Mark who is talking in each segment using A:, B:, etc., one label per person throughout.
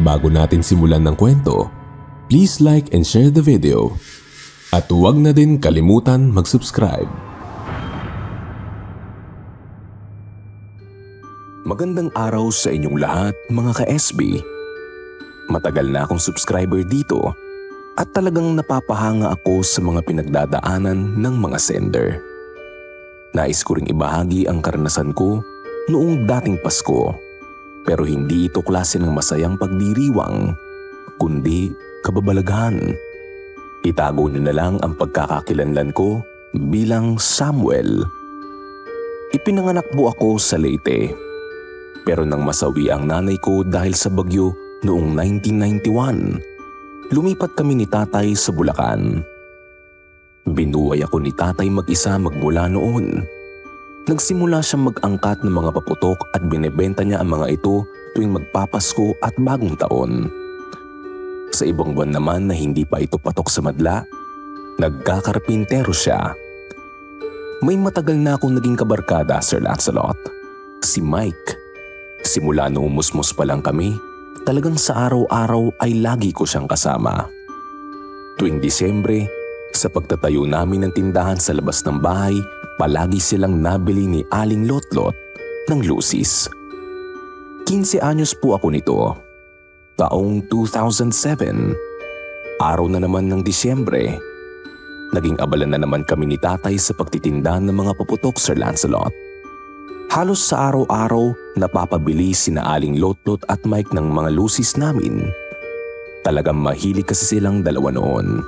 A: Bago natin simulan ng kwento, please like and share the video. At huwag na din kalimutan mag-subscribe. Magandang araw sa inyong lahat mga ka-SB. Matagal na akong subscriber dito at talagang napapahanga ako sa mga pinagdadaanan ng mga sender. Nais ko ring ibahagi ang karanasan ko noong dating Pasko. Pero hindi ito klase ng masayang pagdiriwang, kundi kababalaghan. Itago niyo na lang ang pagkakakilanlan ko bilang Samuel. Ipinanganak po ako sa Leyte. Pero nang masawi ang nanay ko dahil sa bagyo noong 1991, lumipat kami ni tatay sa Bulacan. Binuhay ako ni tatay mag-isa magmula noon. Nagsimula siyang mag-angkat ng mga paputok at binebenta niya ang mga ito tuwing magpapasko at bagong taon. Sa ibang buwan naman na hindi pa ito patok sa madla, nagkakarpintero siya. May matagal na akong naging kabarkada, Sir Lancelot. Si Mike. Simula noong musmos pa lang kami, talagang sa araw-araw ay lagi ko siyang kasama. Tuwing Disyembre, sa pagtatayo namin ng tindahan sa labas ng bahay, palagi silang nabili ni Aling Lotlot ng lusis. 15 anyos po ako nito. Taong 2007. Araw na naman ng Disyembre. Naging abala na naman kami ni tatay sa pagtitinda ng mga paputok, Sir Lancelot. Halos sa araw-araw napapabili sina Aling Lotlot at Mike ng mga lusis namin. Talagang mahilig kasi silang dalawa noon.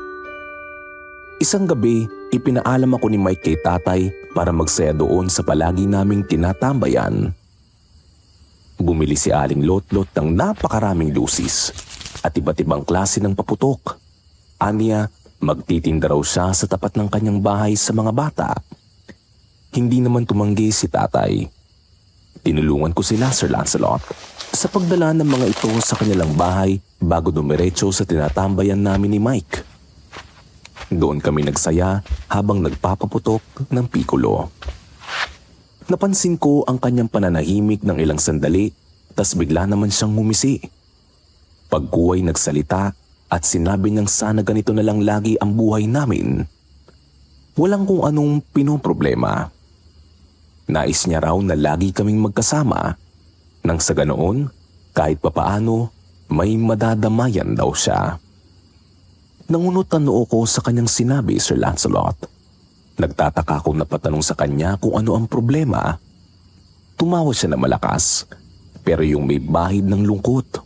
A: Isang gabi, ipinaalam ako ni Mike kay tatay para magsaya doon sa palagi naming tinatambayan. Bumili si Aling Lotlot ng napakaraming lusis at iba't ibang klase ng paputok. Aniya, magtitinda raw siya sa tapat ng kanyang bahay sa mga bata. Hindi naman tumanggi si tatay. Tinulungan ko sila, Sir Lancelot, sa pagdala ng mga ito sa kanilang bahay bago dumiretso sa tinatambayan namin ni Mike. Doon kami nagsaya habang nagpapaputok ng pikulo. Napansin ko ang kanyang pananahimik ng ilang sandali, tas bigla naman siyang ngumisi. Pagkuway nagsalita at sinabi niyang sana ganito na lang lagi ang buhay namin. Walang kung anong pinoproblema. Nais niya raw na lagi kaming magkasama, nang sa ganoon, kahit papaano, may madadamayan daw siya. Nangunot ang noo ko sa kanyang sinabi, Sir Lancelot. Nagtataka akong napatanong sa kanya kung ano ang problema. Tumawa siya na malakas, pero yung may bahid ng lungkot.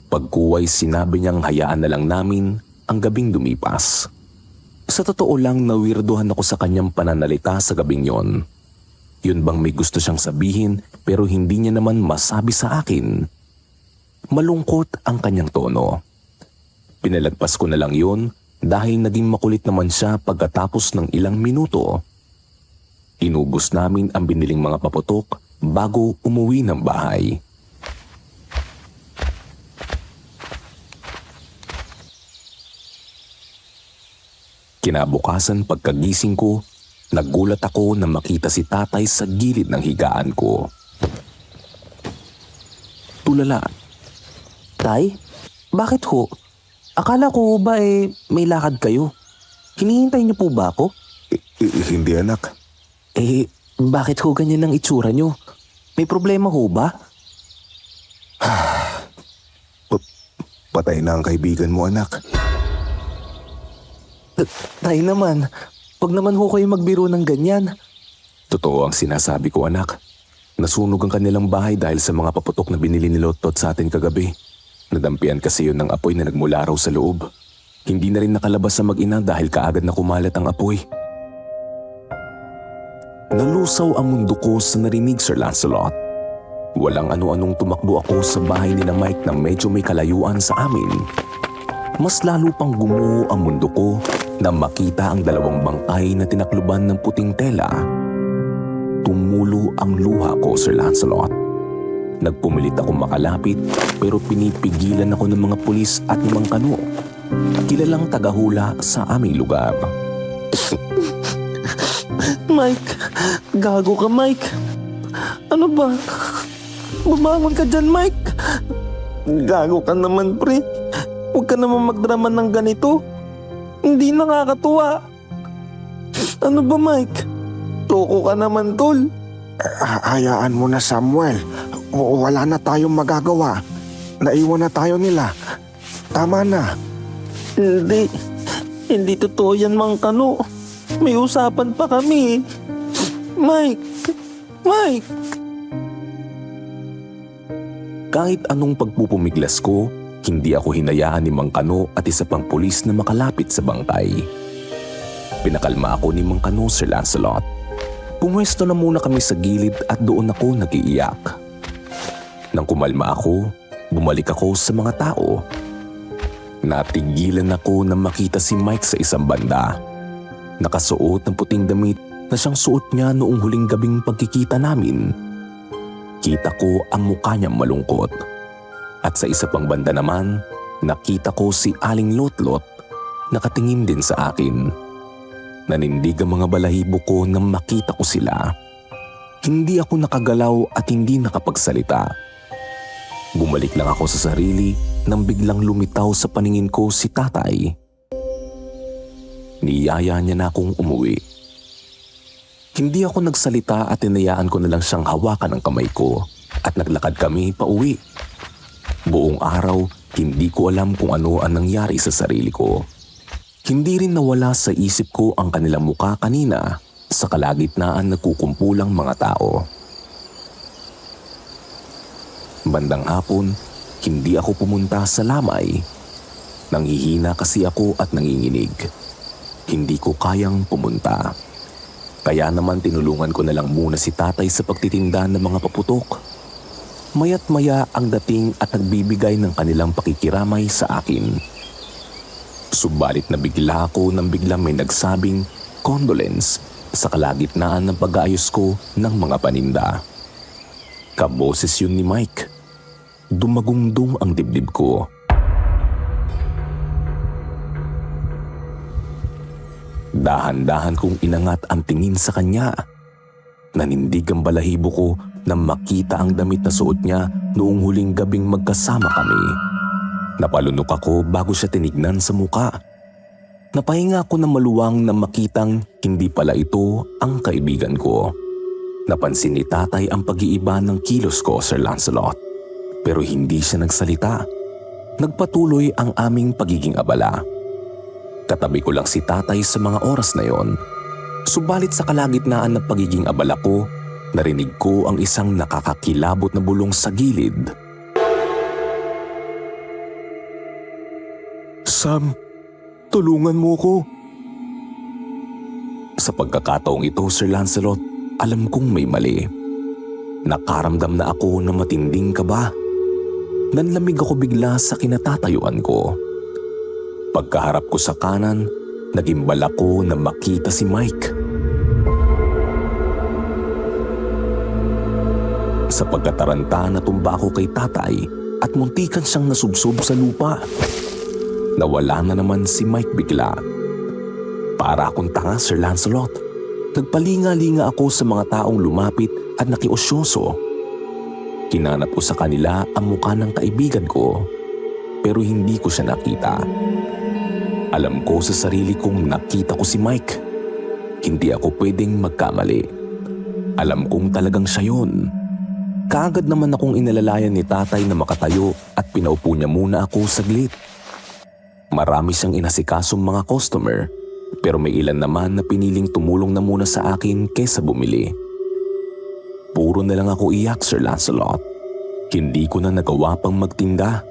A: Pagkuway sinabi niyang hayaan na lang namin ang gabing lumipas. Sa totoo lang nawirduhan ako sa kanyang pananalita sa gabing yon. Yun bang may gusto siyang sabihin pero hindi niya naman masabi sa akin? Malungkot ang kanyang tono. Pinalagpas ko na lang yun dahil naging makulit naman siya pagkatapos ng ilang minuto. Inubos namin ang biniling mga paputok bago umuwi ng bahay. Kinabukasan pagkagising ko, nagulat ako na makita si tatay sa gilid ng higaan ko. Tulala.
B: Tay, bakit ho? Akala ko ba may lakad kayo? Hinihintay niyo po ba ako?
A: Hindi anak.
B: Bakit ho ganyan ang itsura niyo? May problema ho ba?
A: Patay na ang kaibigan mo anak.
B: Tay naman, wag naman ho kayo magbiro ng ganyan.
A: Totoo ang sinasabi ko anak. Nasunog ang kanilang bahay dahil sa mga paputok na binili ni Lotot sa atin kagabi. Nadampian kasi yun ng apoy na nagmula raw sa loob. Hindi na rin nakalabas sa mag-ina dahil kaagad na kumalat ang apoy. Nalusaw ang mundo ko sa narinig, Sir Lancelot. Walang ano-anong tumakbo ako sa bahay ni na Mike na medyo may kalayuan sa amin. Mas lalo pang gumuho ang mundo ko na makita ang dalawang bangkay na tinakluban ng puting tela. Tumulo ang luha ko, Sir Lancelot. Nagpumilit ako makalapit pero pinipigilan ako ng mga pulis at ng kano. Kilalang tagahula sa aming lugar.
B: Mike, gago ka Mike. Ano ba? Bumangon ka dyan Mike. Gago ka naman, pre. Huwag ka naman magdrama ng ganito. Hindi nakakatuwa. Ano ba, Mike? Loko ka naman, tol.
C: Hayaan mo na, Samuel. Wala na tayong magagawa. Naiwan na tayo nila. Tama na.
B: Hindi. Hindi totoo yan, Mang Kano. May usapan pa kami. Mike! Mike!
A: Kahit anong pagpupumiglas ko, hindi ako hinayaan ni Mang Kano at isa pang pulis na makalapit sa bangkay. Pinakalma ako ni Mang Kano, Sir Lancelot. Pumwesto na muna kami sa gilid at doon ako nag-iiyak. Nang kumalma ako, bumalik ako sa mga tao. Natigilan ako na makita si Mike sa isang banda. Nakasuot ng puting damit na siyang suot niya noong huling gabing pagkikita namin. Kita ko ang mukha niyang malungkot. At sa isa pang banda naman, nakita ko si Aling Lotlot nakatingin din sa akin. Nanindig ang mga balahibo ko nang makita ko sila. Hindi ako nakagalaw at hindi nakapagsalita. Bumalik lang ako sa sarili nang biglang lumitaw sa paningin ko si tatay. Niyaya niya na akong umuwi. Hindi ako nagsalita at tinayaan ko na lang siyang hawakan ng kamay ko at naglakad kami pauwi. Buong araw, hindi ko alam kung ano ang nangyari sa sarili ko. Hindi rin nawala sa isip ko ang kanilang muka kanina sa kalagitnaan nagkukumpulang mga tao. Bandang hapon, hindi ako pumunta sa lamay. Nanghihina kasi ako at nanginginig. Hindi ko kayang pumunta. Kaya naman tinulungan ko na lang muna si tatay sa pagtitinda ng mga paputok. Maya't maya ang dating at nagbibigay ng kanilang pakikiramay sa akin. Subalit nabigla ako nang biglang may nagsabing condolence sa kalagitnaan ng pag-aayos ko ng mga paninda. Kaboses yun ni Mike. Dumagungdong ang dibdib ko. Dahan-dahan kong inangat ang tingin sa kanya. Nanindig ang balahibo ko nang makita ang damit na suot niya noong huling gabing magkasama kami. Napalunok ako bago siya tinignan sa muka. Napahinga ako ng maluwang nang makitang hindi pala ito ang kaibigan ko. Napansin ni tatay ang pag-iiba ng kilos ko, Sir Lancelot. Pero hindi siya nagsalita. Nagpatuloy ang aming pagiging abala. Katabi ko lang si tatay sa mga oras na yon. Subalit sa kalagitnaan ng pagiging abala ko, narinig ko ang isang nakakakilabot na bulong sa gilid. Sam, tulungan mo ko. Sa pagkakataong ito, Sir Lancelot, alam kong may mali. Nakaramdam na ako ng matinding kaba. Nanlamig ako bigla sa kinatatayuan ko. Pagkaharap ko sa kanan, nagimbal ako na makita si Mike. Sa pagkataranta, natumba ako kay tatay at muntikan siyang nasubsob sa lupa. Nawala na naman si Mike bigla. Para akong tanga, Sir Lancelot. Nagpalinga-linga ako sa mga taong lumapit at nakiusyoso. Kinanap ko sa kanila ang mukha ng kaibigan ko, pero hindi ko siya nakita. Alam ko sa sarili kong nakita ko si Mike. Hindi ako pwedeng magkamali. Alam kong talagang siya yun. Kaagad naman akong inalalayan ni tatay na makatayo at pinaupo niya muna ako saglit. Marami siyang inasikasong mga customer, pero may ilan naman na piniling tumulong na muna sa akin kaysa bumili. Puro na lang ako iyak, Sir Lancelot. Hindi ko na nagawa pang magtinda.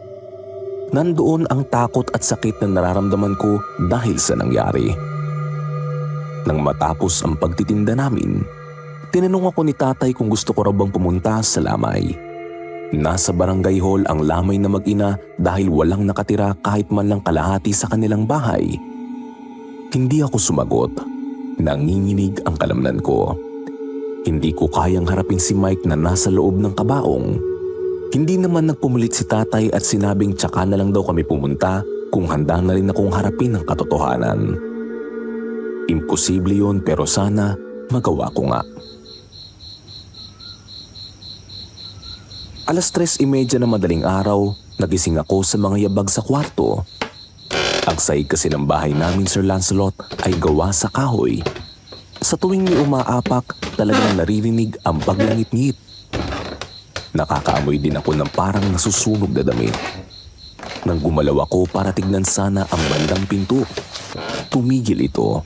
A: Nandoon ang takot at sakit na nararamdaman ko dahil sa nangyari. Nang matapos ang pagtitinda namin, tinanong ako ni tatay kung gusto ko raw bang pumunta sa lamay. Nasa barangay hall ang lamay na mag-ina dahil walang nakatira kahit man lang kalahati sa kanilang bahay. Hindi ako sumagot. Nanginginig ang kalamnan ko. Hindi ko kayang harapin si Mike na nasa loob ng kabaong. Hindi naman nagpumulit si tatay at sinabing tsaka na lang daw kami pumunta kung handa na rin akong harapin ang katotohanan. Imposible yun pero sana magawa ko nga. 3:30 na madaling araw, nagising ako sa mga yabag sa kwarto. Ang sahig kasi ng bahay namin, Sir Lancelot, ay gawa sa kahoy. Sa tuwing may umaapak, talagang naririnig ang paglangit-ngit. Nakakaamoy din ako ng parang nasusunog na damit. Nang gumalaw ako para tignan sana ang bandang pinto, tumigil ito.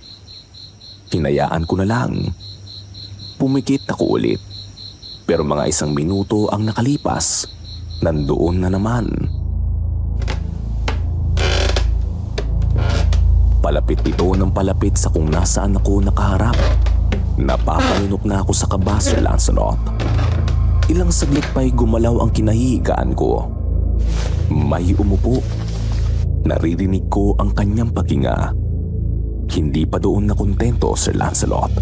A: Hinayaan ko na lang. Pumikit ako ulit. Pero mga 1 minuto ang nakalipas, nandoon na naman. Palapit ito ng palapit sa kung nasaan ako nakaharap. Napapalinok na ako sa kaba, Sir Lancelot. Ilang saglit pa'y gumalaw ang kinahihigaan ko. May umupo. Naririnig ko ang kanyang paghinga. Hindi pa doon nakontento, Sir Lancelot.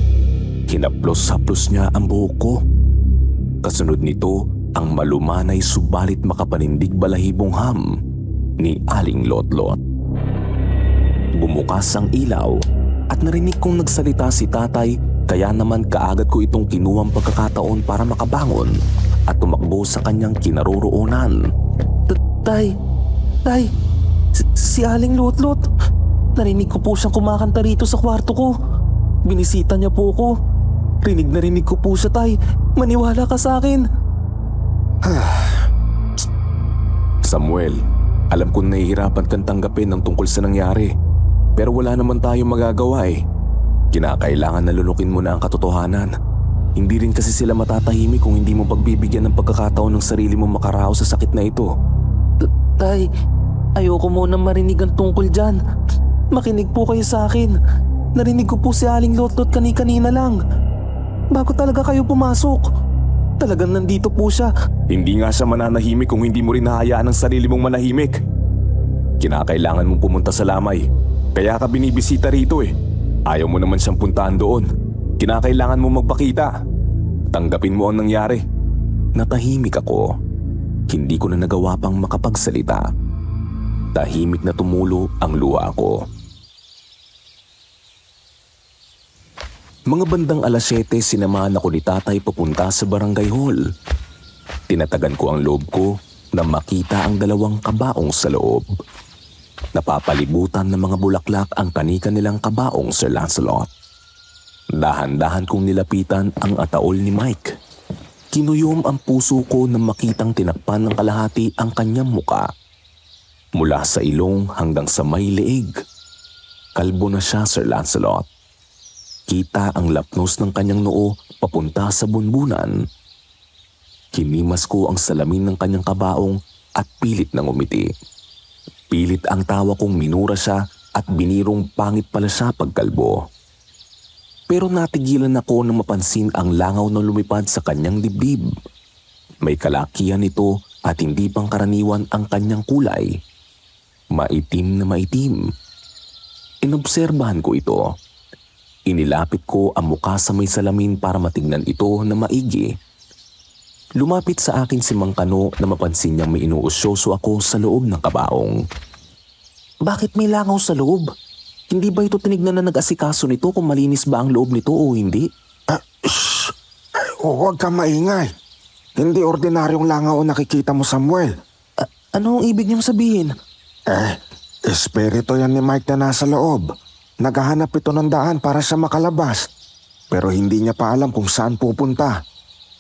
A: Hinaplos-haplos niya ang buhok ko. Kasunod nito ang malumanay subalit makapanindig balahibong ham ni Aling Lotlot. Bumukas ang ilaw at narinig kong nagsalita si tatay, kaya naman kaagad ko itong kinuhang pagkakataon para makabangon at tumakbo sa kanyang kinaroroonan.
B: Tay, si Aling Lotlot. Narinig ko po siyang kumakanta rito sa kwarto ko. Binisita niya po ko. Rinig na rinig ko po siya, tay. Maniwala ka sa akin.
A: Samuel, alam kong nahihirapan kang tanggapin ang tungkol sa nangyari. Pero wala naman tayong magagawa eh. Kinakailangan na lulukin mo na ang katotohanan. Hindi rin kasi sila matatahimik kung hindi mo pagbibigyan ng pagkakataon ng sarili mo makaraos sa sakit na ito.
B: Tay, ayoko muna marinig ang tungkol dyan. Makinig po kayo sa akin. Narinig ko po si Aling Lotlot kanina lang. Bago talaga kayo pumasok. Talagang nandito po siya.
A: Hindi nga siya mananahimik kung hindi mo rin hahayaan ang sarili mong manahimik. Kinakailangan mong pumunta sa lamay. Kaya ka binibisita rito eh. Ayaw mo naman siyang puntahan doon. Kinakailangan mo magpakita. Tanggapin mo ang nangyari. Natahimik ako. Hindi ko na nagawa pang makapagsalita. Tahimik na tumulo ang luha ko. Mga bandang 7:00, sinamahan ako ni tatay papunta sa barangay hall. Tinatagan ko ang loob ko na makita ang 2 kabaong sa loob. Napapalibutan ng mga bulaklak ang kani-kanilang kabaong, Sir Lancelot. Dahan-dahan kong nilapitan ang ataol ni Mike. Kinuyom ang puso ko nang makitang tinakpan ng kalahati ang kanyang muka. Mula sa ilong hanggang sa may leeg. Kalbo na siya, Sir Lancelot. Kita ang lapnos ng kanyang noo papunta sa bunbunan. Hinimas ko ang salamin ng kanyang kabaong at pilit nang umiti. Pilit ang tawa kong minura siya at binirong pangit pala siya pagkalbo. Pero natigilan ako nang mapansin ang langaw na lumipad sa kanyang dibdib. May kalakihan ito at hindi pangkaraniwan ang kanyang kulay. Maitim na maitim. Inobserbahan ko ito. Inilapit ko ang muka sa may salamin para matignan ito na maigi. Lumapit sa akin si Mang Kano na mapansin niyang may inuusyoso ako sa loob ng kabaong.
B: Bakit may langaw sa loob? Hindi ba ito tinignan na nag-asikaso nito kung malinis ba ang loob nito o hindi?
C: Shh! Huwag kang maingay. Hindi ordinaryong langaw ang nakikita mo, Samuel.
B: Ano ang ibig niyong sabihin?
C: Espiritu yan ni Mike na nasa loob. Naghahanap ito ng daan para siya makalabas. Pero hindi niya pa alam kung saan pupunta.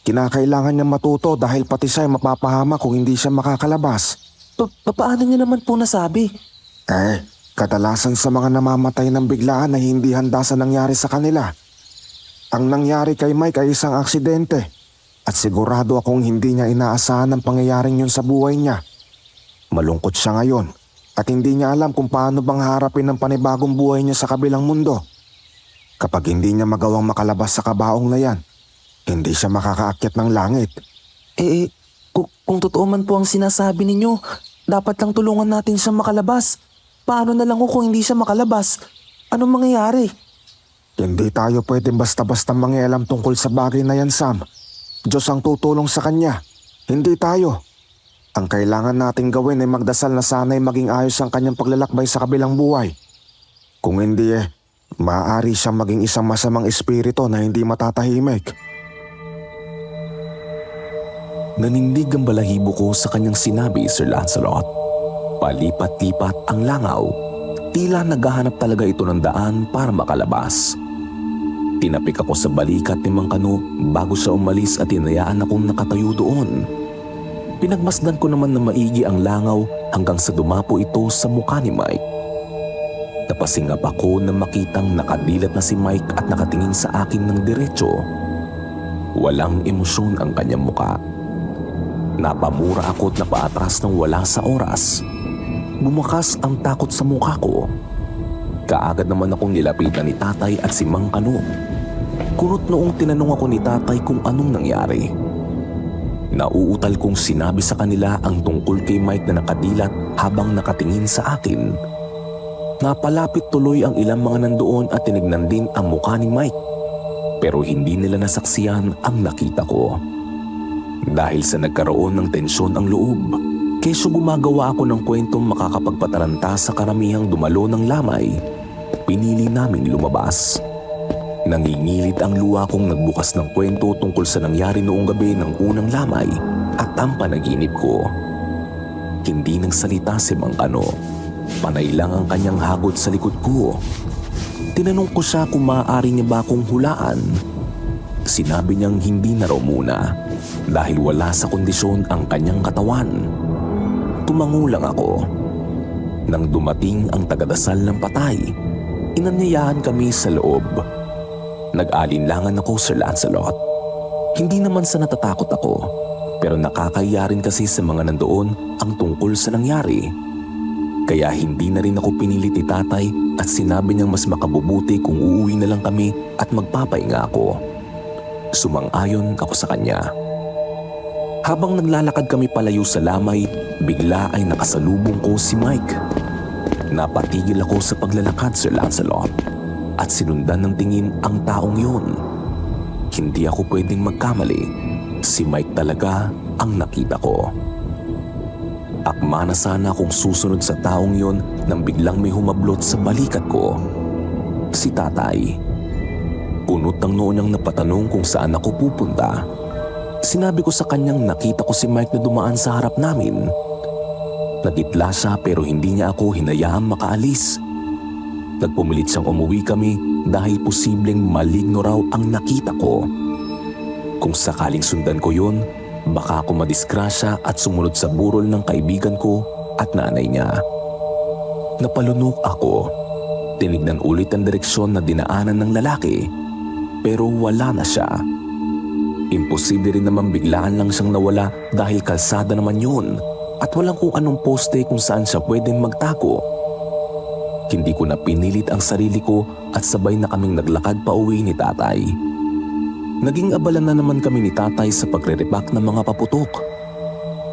C: Kinakailangan niya matuto dahil pati siya ay mapapahama kung hindi siya makakalabas.
B: Paano niya naman po nasabi?
C: Kadalasan sa mga namamatay ng biglaan na hindi handa sa nangyari sa kanila. Ang nangyari kay Mike ay isang aksidente. At sigurado akong hindi niya inaasahan ang pangyayaring yun sa buhay niya. Malungkot siya ngayon. At hindi niya alam kung paano bang harapin ang panibagong buhay niya sa kabilang mundo. Kapag hindi niya magawang makalabas sa kabaong na yan, hindi siya makakaakyat ng langit.
B: Kung totoo man po ang sinasabi ninyo, dapat lang tulungan natin siyang makalabas. Paano na lang kung hindi siya makalabas? Anong mangyayari?
C: Hindi tayo pwedeng basta-basta mangialam tungkol sa bagay na yan, Sam. Diyos ang tutulong sa kanya, hindi tayo. Ang kailangan nating gawin ay magdasal na sana'y maging ayos ang kanyang paglalakbay sa kabilang buhay. Kung hindi maaari siyang maging isang masamang espiritu na hindi matatahimik.
A: Nanindig ang balahibo ko sa kanyang sinabi, Sir Lancelot. Palipat-lipat ang langaw. Tila naghahanap talaga ito ng daan para makalabas. Tinapik ako sa balikat ni Mang Kano bago siya umalis at hinayaan akong nakatayo doon. Pinagmasdan ko naman na maigi ang langaw hanggang sa dumapo ito sa mukha ni Mike. Napasingap ako na makitang nakadilat na si Mike at nakatingin sa akin ng diretso. Walang emosyon ang kanyang mukha. Napamura ako at napaatras ng wala sa oras. Bumakas ang takot sa mukha ko. Kaagad naman akong nilapitan ni tatay at si Mang Kano. Kunot noong tinanong ako ni tatay kung anong nangyari. Nauutal kong sinabi sa kanila ang tungkol kay Mike na nakadilat habang nakatingin sa akin. Napalapit tuloy ang ilang mga nandoon at tinignan din ang mukha ni Mike. Pero hindi nila nasaksiyan ang nakita ko. Dahil sa nagkaroon ng tensyon ang loob, kesyo gumagawa ako ng kwentong makakapagpataranta sa karamihang dumalo ng lamay, pinili naming lumabas. Nangingilit ang luha kong nagbukas ng kwento tungkol sa nangyari noong gabi ng unang lamay at ang panaginip ko. Hindi nagsalita si Mang Kano. Panay lang ang kanyang hagod sa likod ko. Tinanong ko siya kung maaari niya ba akong hulaan. Sinabi niyang hindi na raw muna dahil wala sa kondisyon ang kanyang katawan. Tumango lang ako. Nang dumating ang tagadasal ng patay, inanyayahan kami sa loob. Nag-alinlangan ako, Sir Lancelot. Hindi naman sa natatakot ako, pero nakakaya rin kasi sa mga nandoon ang tungkol sa nangyari. Kaya hindi na rin ako pinilit ni tatay at sinabi niyang mas makabubuti kung uuwi na lang kami at magpapahinga ako. Sumang-ayon ako sa kanya. Habang naglalakad kami palayo sa lamay, bigla ay nakasalubong ko si Mike. Napatigil ako sa paglalakad, Sir Lancelot, at sinundan ng tingin ang taong yun. Hindi ako pwedeng magkamali. Si Mike talaga ang nakita ko. Akma na sana akong susunod sa taong yon nang biglang may humablot sa balikat ko. Si tatay. Punot ng noo niyang napatanong kung saan ako pupunta. Sinabi ko sa kanyang nakita ko si Mike na dumaan sa harap namin. Nagitla siya pero hindi niya ako hinayaang makaalis. Nagpumilit siyang umuwi kami dahil posibleng maligno raw ang nakita ko. Kung sakaling sundan ko yun, baka ako madisgrasya at sumunod sa burol ng kaibigan ko at nanay niya. Napalunok ako. Tinignan ulit ang direksyon na dinaanan ng lalaki, pero wala na siya. Imposible rin naman biglaan lang siyang nawala dahil kalsada naman yun at walang kung anong poste kung saan siya pwedeng magtago. Hindi ko na pinilit ang sarili ko at sabay na kaming naglakad pa uwi ni tatay. Naging abala na naman kami ni tatay sa pagre-repack ng mga paputok.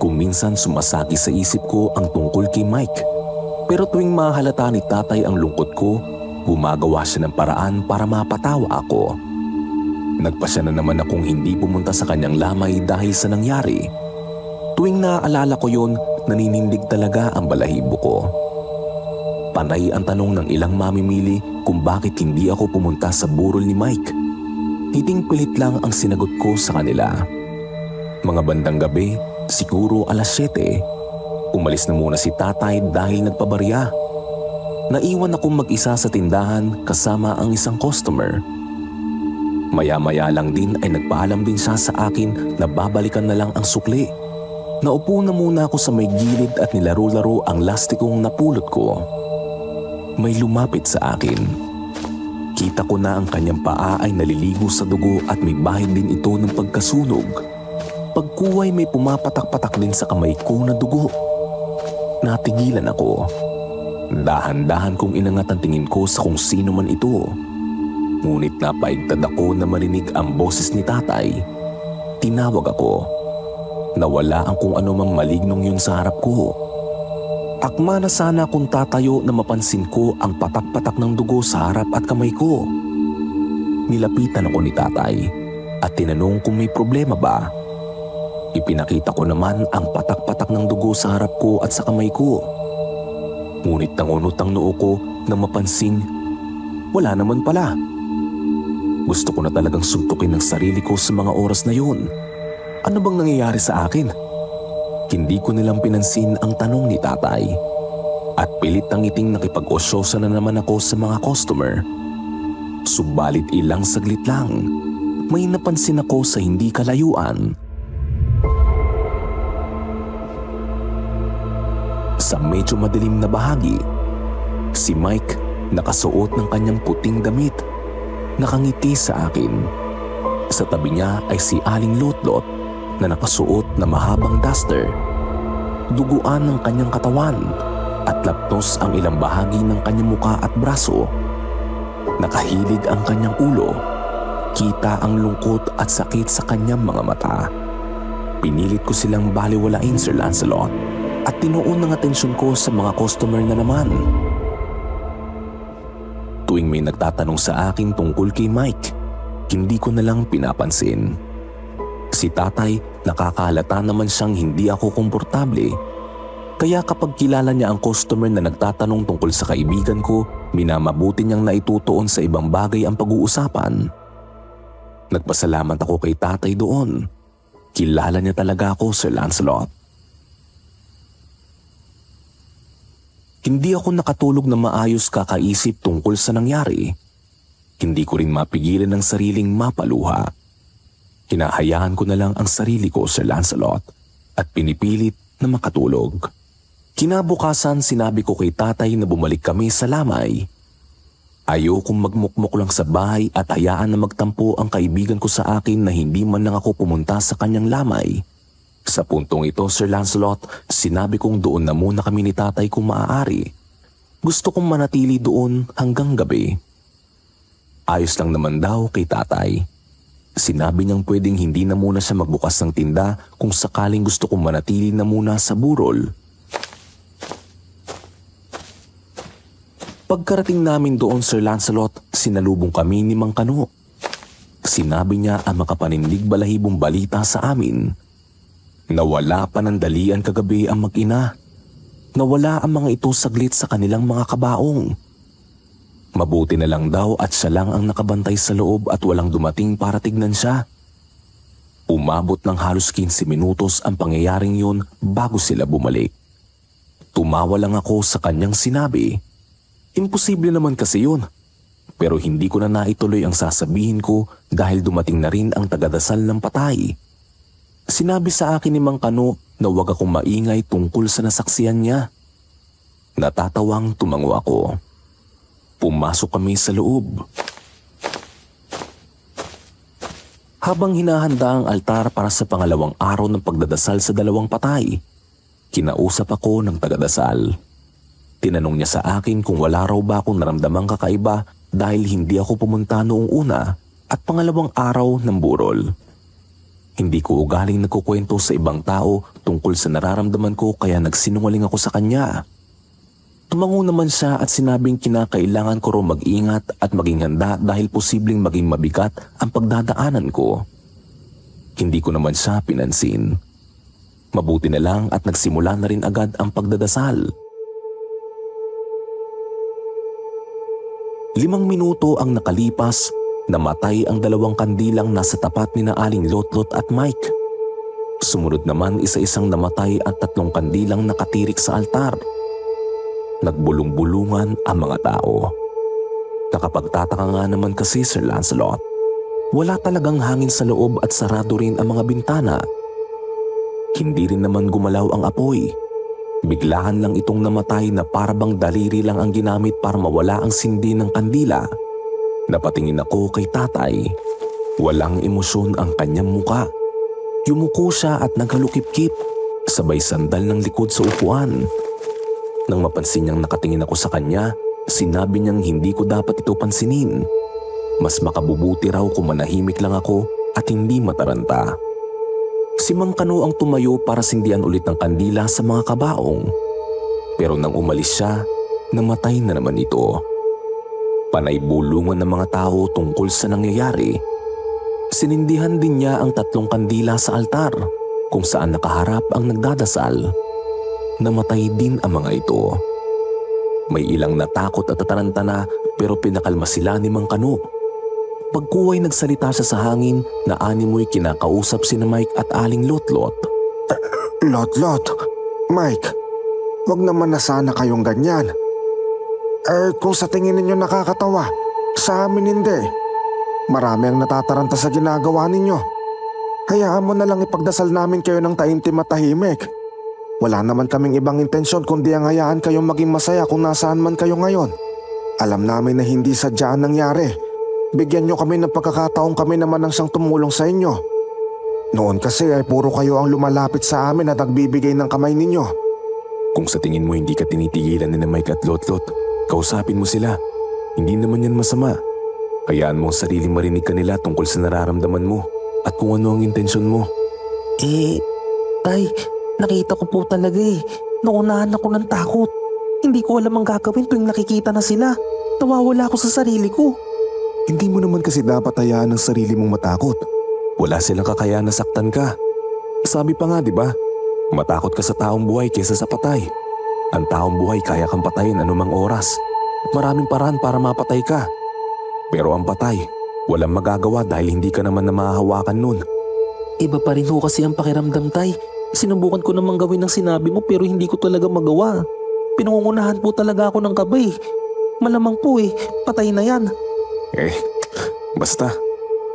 A: Kung minsan sumasagi sa isip ko ang tungkol kay Mike. Pero tuwing mahalata ni tatay ang lungkot ko, gumagawa siya ng paraan para mapatawa ako. Nagpasya na naman akong hindi pumunta sa kanyang lamay dahil sa nangyari. Tuwing naaalala ko yon, naninindig talaga ang balahibo ko. Panay ang tanong ng ilang mamimili kung bakit hindi ako pumunta sa burol ni Mike. Hiting pilit lang ang sinagot ko sa kanila. Mga bandang gabi, siguro 7:00, umalis na muna si tatay dahil nagpabarya. Naiwan akong mag-isa sa tindahan kasama ang isang customer. Maya-maya lang din ay nagpaalam din siya sa akin na babalikan na lang ang sukli. Naupo na muna ako sa may gilid at nilaro-laro ang lastikong napulot ko. May lumapit sa akin. Kita ko na ang kanyang paa ay naliligo sa dugo at may bahid din ito ng pagkasunog. Pagkuway may pumapatak-patak din sa kamay ko na dugo. Natigilan ako. Dahan-dahan kong inangat ang tingin ko sa kung sino man ito. Ngunit napaigtad ako na marinig ang boses ni tatay. Tinawag ako. Nawala ang kung anumang malignong yun sa harap ko. Akma na sana akong tatayo na mapansin ko ang patak-patak ng dugo sa harap at kamay ko. Nilapitan ako ni tatay at tinanong kung may problema ba. Ipinakita ko naman ang patak-patak ng dugo sa harap ko at sa kamay ko. Ngunit nangunot ang noo ko nang mapansing wala naman pala. Gusto ko na talagang suntukin ang sarili ko sa mga oras na yun. Ano bang nangyayari sa akin? Hindi ko nilang pinansin ang tanong ni tatay. At pilit ang ngiting nakipag-osyosa na naman ako sa mga customer. Subalit ilang saglit lang, may napansin ako sa hindi kalayuan. Sa medyo madilim na bahagi, si Mike nakasuot ng kanyang puting damit, nakangiti sa akin. Sa tabi niya ay si Aling Lotlot na nakasuot na mahabang duster. Duguan ng kanyang katawan at lapnos ang ilang bahagi ng kanyang muka at braso. Nakahilig ang kanyang ulo. Kita ang lungkot at sakit sa kanyang mga mata. Pinilit ko silang baliwalain, Sir Lancelot, at tinuon ng atensyon ko sa mga customer na naman. Tuwing may nagtatanong sa akin tungkol kay Mike, hindi ko na lang pinapansin. Si tatay, nakakahalata naman siyang hindi ako komportable. Kaya kapag kilala niya ang customer na nagtatanong tungkol sa kaibigan ko, minamabuti niyang naitutuon sa ibang bagay ang pag-uusapan. Nagpasalamat ako kay tatay doon. Kilala niya talaga ako, Sir Lancelot. Hindi ako nakatulog na maayos kakaisip tungkol sa nangyari. Hindi ko rin mapigilan ang sariling mapaluha. Hinahayaan ko na lang ang sarili ko, Sir Lancelot, at pinipilit na makatulog. Kinabukasan sinabi ko kay tatay na bumalik kami sa lamay. Ayokong magmukmok lang sa bahay at hayaan na magtampo ang kaibigan ko sa akin na hindi man lang ako pumunta sa kanyang lamay. Sa puntong ito, Sir Lancelot, sinabi kong doon na muna kami ni tatay kung maaari. Gusto kong manatili doon hanggang gabi. Ayos lang naman daw kay tatay. Sinabi niyang pwedeng hindi na muna siya magbukas ng tinda kung sakaling gusto kong manatili na muna sa burol. Pagkarating namin doon, Sir Lancelot, sinalubong kami ni Mang Kano. Sinabi niya ang makapanindig balahibong balita sa amin. Nawala panandalian kagabi ang mag-ina. Nawala ang mga ito saglit sa kanilang mga kabaong. Mabuti na lang daw at siya lang ang nakabantay sa loob at walang dumating para tignan siya. Umabot ng halos 15 minutos ang pangyayaring yun bago sila bumalik. Tumawa lang ako sa kanyang sinabi. Imposible naman kasi yun. Pero hindi ko na naituloy ang sasabihin ko dahil dumating na rin ang tagadasal ng patay. Sinabi sa akin ni Mang Kano na huwag akong maingay tungkol sa nasaksiyan niya. Natatawang tumango ako. Pumasok kami sa loob. Habang hinahanda ang altar para sa pangalawang araw ng pagdadasal sa dalawang patay, kinausap ako ng tagadasal. Tinanong niya sa akin kung wala raw ba akong naramdamang kakaiba dahil hindi ako pumunta noong una at pangalawang araw ng burol. Hindi ko ugaling nagkukwento sa ibang tao tungkol sa nararamdaman ko kaya nagsinungaling ako sa kanya. Tumango naman siya at sinabing kinakailangan ko raw mag-ingat at maging handa dahil posibleng maging mabigat ang pagdadaanan ko. Hindi ko naman siya pinansin. Mabuti na lang at nagsimula na rin agad ang pagdadasal. 5 minuto ang nakalipas, namatay ang 2 kandilang nasa tapat ni na Aling Lotlot at Mike. Sumunod naman isa-isang namatay at 3 kandilang nakatirik sa altar. Nagbulong-bulungan ang mga tao. Nakapagtataka nga naman kasi, Sir Lancelot. Wala talagang hangin sa loob at sarado rin ang mga bintana. Hindi rin naman gumalaw ang apoy. Biglaan lang itong namatay na parabang daliri lang ang ginamit para mawala ang sindi ng kandila. Napatingin ako kay tatay. Walang emosyon ang kanyang muka. Yumuko siya at naghalukip-kip, sabay sandal ng likod sa upuan. Nang mapansin niyang nakatingin ako sa kanya, sinabi niyang hindi ko dapat ito pansinin. Mas makabubuti raw kung manahimik lang ako at hindi mataranta. Si Mang Kano ang tumayo para sindihan ulit ng kandila sa mga kabaong. Pero nang umalis siya, namatay na naman ito. Panay bulungan ng mga tao tungkol sa nangyayari. Sinindihan din niya ang 3 kandila sa altar kung saan nakaharap ang nagdadasal. Namatay din ang mga ito. May ilang natakot at tataranta na pero pinakalma sila ni Mang Kano. Pagkuway nagsalita siya sa hangin na animoy kinakausap sina Mike at Aling Lotlot.
C: Lot, Mike, wag naman na sana kayong ganyan. Kung sa tingin ninyo nakakatawa, sa amin hindi. Marami ang natataranta sa ginagawa ninyo. Hayaan mo na lang ipagdasal namin kayo ng taimtim at tahimik. Wala naman kaming ibang intensyon kundi ang hayaan kayong maging masaya kung nasaan man kayo ngayon. Alam namin na hindi sadyaan nangyari. Bigyan nyo kami ng pagkakataong kami naman ang siyang tumulong sa inyo. Noon kasi ay puro kayo ang lumalapit sa amin at nagbibigay ng kamay ninyo.
A: Kung sa tingin mo hindi ka tinitigilan ni na Mike at Lotlot, kausapin mo sila. Hindi naman yan masama. Hayaan mo ang sariling marinig ka nila tungkol sa nararamdaman mo at kung ano ang intensyon mo.
B: Tay, nakita ko po talaga Naunahan ako ng takot. Hindi ko alam ang gagawin tuwing nakikita na sila. Nawawala ako sa sarili ko.
A: Hindi mo naman kasi dapat hayaan ang sarili mong matakot. Wala silang kakayahan na saktan ka. Sabi pa nga, di ba? Matakot ka sa taong buhay kaysa sa patay. Ang taong buhay kaya kang patayin anumang oras. Maraming paraan para mapatay ka. Pero ang patay, walang magagawa dahil hindi ka naman na mahahawakan nun.
B: Iba pa rin ho kasi ang pakiramdam, Tay. Sinubukan ko namang gawin ang sinabi mo pero hindi ko talaga magawa. Pinangungunahan po talaga ako ng kabay. Malamang po patay na yan.
A: Basta.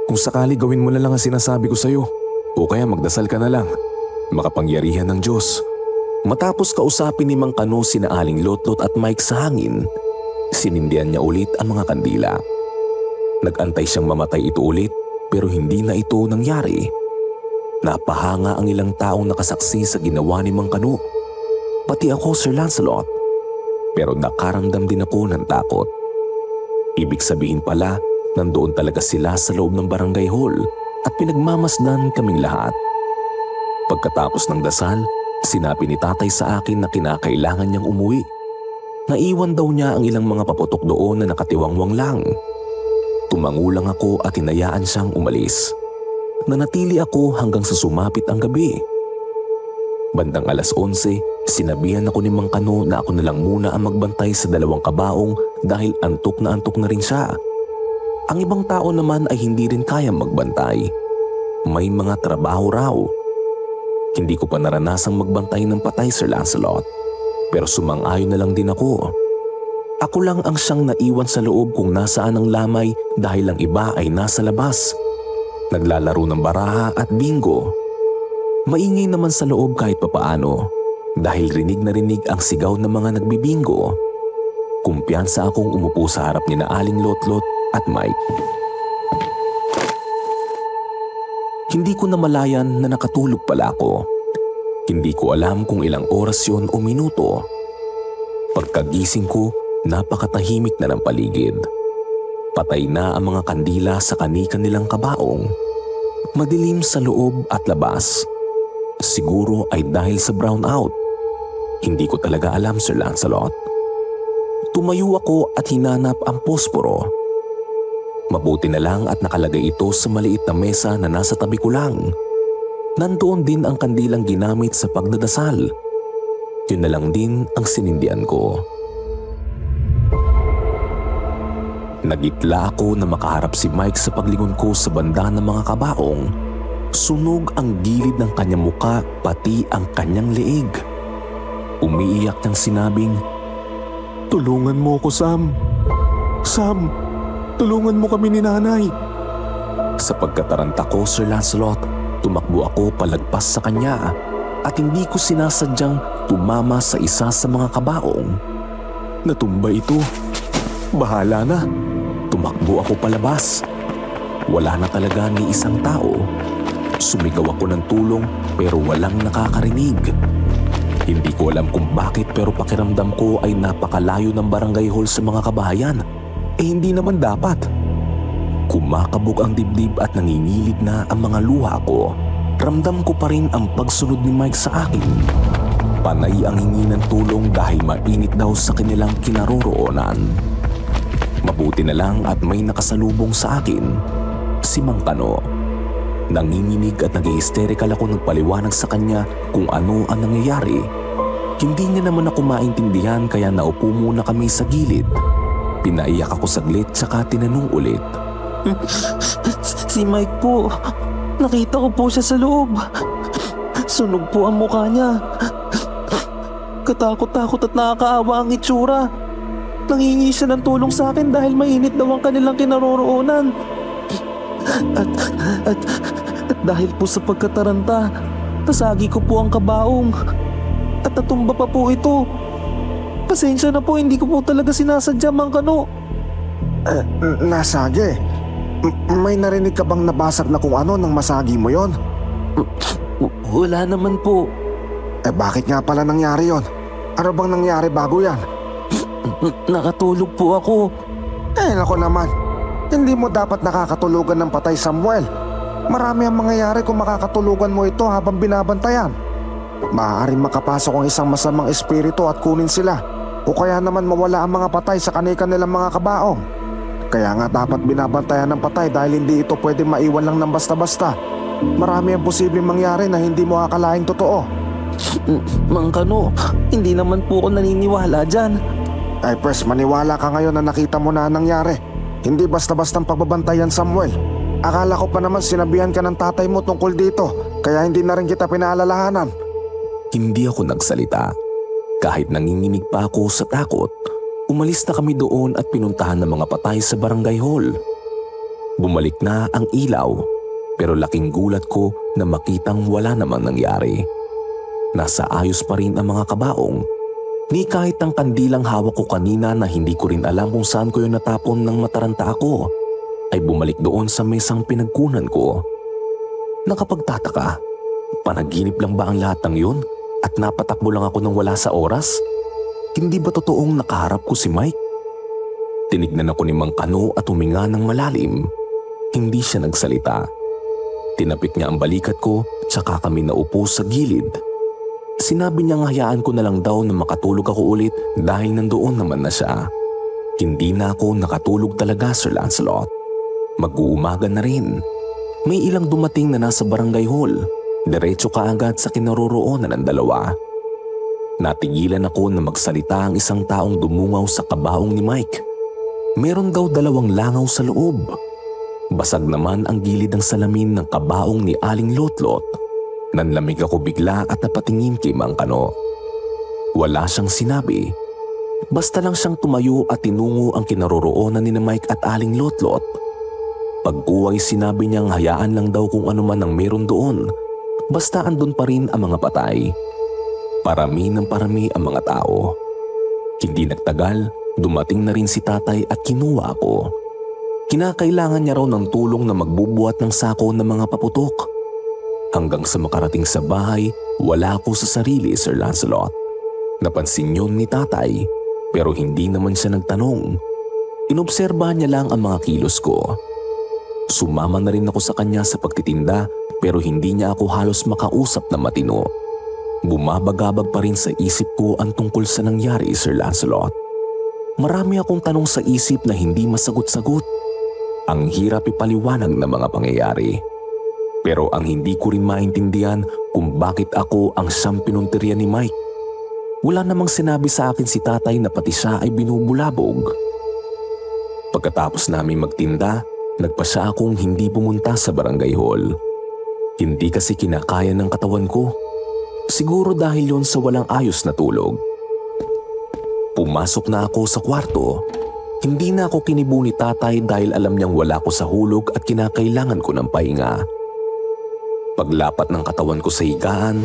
A: Kung sakali gawin mo na lang ang sinasabi ko sa'yo o kaya magdasal ka na lang. Makapangyarihan ng Diyos. Matapos kausapin ni Mang Kano sina Aling Lotlot at Mike sa hangin, sinindihan niya ulit ang mga kandila. Nag-antay siyang mamatay ito ulit pero hindi na ito nangyari. Napahanga ang ilang taong nakasaksi sa ginawa ni Mang Kano. Pati ako, Sir Lancelot. Pero nakaramdam din ako ng takot. Ibig sabihin pala, nandoon talaga sila sa loob ng barangay hall at pinagmamasdan kaming lahat. Pagkatapos ng dasal, sinabi ni tatay sa akin na kinakailangan niyang umuwi. Naiwan daw niya ang ilang mga paputok doon na nakatiwangwang lang. Tumangulang ako at hinayaan siyang umalis. Nanatili ako hanggang sa sumapit ang gabi. Bandang 11:00, sinabihan ako ni Mang Kano na ako na lang muna ang magbantay sa dalawang kabaong dahil antok na rin siya. Ang ibang tao naman ay hindi rin kayang magbantay. May mga trabaho raw. Hindi ko pa naranasang magbantay ng patay, Sir Lancelot. Pero sumang-ayon na lang din ako. Ako lang ang siyang naiwan sa loob kung nasaan ang lamay dahil ang iba ay nasa labas. Naglalaro ng baraha at bingo. Maingay naman sa loob kahit papaano dahil rinig na rinig ang sigaw ng mga nagbibingo. Kumpiyansa akong umupo sa harap ni na Aling Lotlot at Mike. Hindi ko namalayan na nakatulog pala ako. Hindi ko alam kung ilang oras yon o minuto. Pagkagising ko, napakatahimik na ng paligid. Patay na ang mga kandila sa kani-kanilang kabaong. Madilim sa loob at labas. Siguro ay dahil sa brownout. Hindi ko talaga alam, Sir Lancelot. Tumayo ako at hinanap ang posporo. Mabuti na lang at nakalagay ito sa maliit na mesa na nasa tabi ko lang. Nandoon din ang kandilang ginamit sa pagdadasal. Yun na lang din ang sinindihan ko. Nagitla ako na makaharap si Mike sa paglingon ko sa banda ng mga kabaong. Sunog ang gilid ng kanyang muka pati ang kanyang leeg. Umiiyak niyang sinabing, "Tulungan mo ako, Sam. Sam, tulungan mo kami ni Nanay." Sa pagkataranta ko, Sir Lancelot, tumakbo ako palagpas sa kanya at hindi ko sinasadyang tumama sa isa sa mga kabaong. Natumba ito. Bahala na. Tumakbo ako palabas. Wala na talaga ni isang tao. Sumigaw ako ng tulong pero walang nakakarinig. Hindi ko alam kung bakit pero pakiramdam ko ay napakalayo ng barangay hall sa mga kabahayan. Hindi naman dapat. Kumakabog ang dibdib at nangingilid na ang mga luha ko. Ramdam ko pa rin ang pagsunod ni Mike sa akin. Panay ang hingi ng tulong dahil mainit daw sa kanilang kinaroroonan. Mabuti na lang at may nakasalubong sa akin, si Mang Kano. Nanginginig at nag-hysterical ako nagpaliwanag sa kanya kung ano ang nangyayari. Hindi niya naman ako maintindihan kaya naupo muna kami sa gilid. Pinaiyak ako saglit tsaka tinanong ulit,
B: Si Mike po, nakita ko po siya sa loob. Sunog po ang mukha niya. Katakot-takot at nakakaawa ang itsura. Nangingi siya ng tulong sa akin dahil mainit daw ang kanilang kinaroroonan. At dahil po sa pagkataranta, nasagi ko po ang kabaong. At natumba pa po ito. Pasensya na po, hindi ko po talaga sinasadya, Mang Kano.
C: Nasagi? May narinig ka bang nabasag na kung ano nang masagi mo yon?
B: Wala naman po.
C: Bakit nga pala nangyari yon? Ano bang nangyari bago yan?
B: Nakatulog po ako.
C: Nako naman. Hindi mo dapat nakakatulugan ng patay, Samuel. Marami ang mangyayari kung makakatulugan mo ito habang binabantayan. Maaaring makapasok ang isang masamang espiritu at kunin sila, o kaya naman mawala ang mga patay sa kanilang mga kabaong. Kaya nga dapat binabantayan ng patay dahil hindi ito pwede maiwan lang ng basta-basta. Marami ang posibleng mangyari na hindi mo akalaing totoo.
B: Mang Kano, hindi naman po ako naniniwala dyan.
C: Pres, maniwala ka ngayon na nakita mo na ang nangyari. Hindi basta-bastang pagbabantayan, Samuel. Akala ko pa naman sinabihan ka ng tatay mo tungkol dito, kaya hindi na rin kita pinaalalahanan.
A: Hindi ako nagsalita. Kahit nanginginig pa ako sa takot, umalis na kami doon at pinuntahan ng mga patay sa barangay hall. Bumalik na ang ilaw, pero laking gulat ko na makitang wala namang nangyari. Nasa ayos pa rin ang mga kabaong, ni kahit ang kandilang hawak ko kanina na hindi ko rin alam kung saan ko yun natapon nang mataranta ako, ay bumalik doon sa mesang pinagkunan ko. Nakapagtataka, panaginip lang ba ang lahat ng yun at napatakbo lang ako nang wala sa oras? Hindi ba totoong nakaharap ko si Mike? Tinignan ako ni Mang Kano at huminga ng malalim. Hindi siya nagsalita. Tinapik niya ang balikat ko tsaka kami naupo sa gilid. Sinabi niyang hayaan ko na lang daw na makatulog ako ulit dahil nandoon naman na siya. Hindi na ako nakatulog talaga, Sir Lancelot. Mag-uumaga na rin. May ilang dumating na nasa barangay hall. Diretso kaagad sa kinaroroonan ng dalawa. Natigilan ako na magsalita ang isang taong dumungaw sa kabaong ni Mike. Meron daw 2 langaw sa loob. Basag naman ang gilid ng salamin ng kabaong ni Aling Lotlot. Nanlamig ako bigla at napatingin kay Mang Kano. Wala siyang sinabi. Basta lang siyang tumayo at tinungo ang kinaroroonan ni Mike at Aling Lotlot. Pagkuway sinabi niyang hayaan lang daw kung ano man ang meron doon. Basta andun pa rin ang mga patay. Parami ng parami ang mga tao. Hindi nagtagal, dumating na rin si tatay at kinuha ako. Kinakailangan niya raw ng tulong na magbubuhat ng sako ng mga paputok. Hanggang sa makarating sa bahay, wala ako sa sarili, Sir Lancelot. Napansin yun ni tatay, pero hindi naman siya nagtanong. Inobserbahan niya lang ang mga kilos ko. Sumama na rin ako sa kanya sa pagtitinda pero hindi niya ako halos makausap na matino. Bumabagabag pa rin sa isip ko ang tungkol sa nangyari, Sir Lancelot. Marami akong tanong sa isip na hindi masagot-sagot. Ang hirap ipaliwanag ng mga pangyayari. Pero ang hindi ko rin maintindihan kung bakit ako ang siyang pinuntirya ni Mike. Wala namang sinabi sa akin si tatay na pati siya ay binubulabog. Pagkatapos namin magtinda, nagpasya akong hindi pumunta sa barangay hall. Hindi kasi kinakaya ng katawan ko. Siguro dahil yon sa walang ayos na tulog. Pumasok na ako sa kwarto. Hindi na ako kinibo ni tatay dahil alam niyang wala ko sa hulog at kinakailangan ko ng pahinga. Paglapat ng katawan ko sa higaan,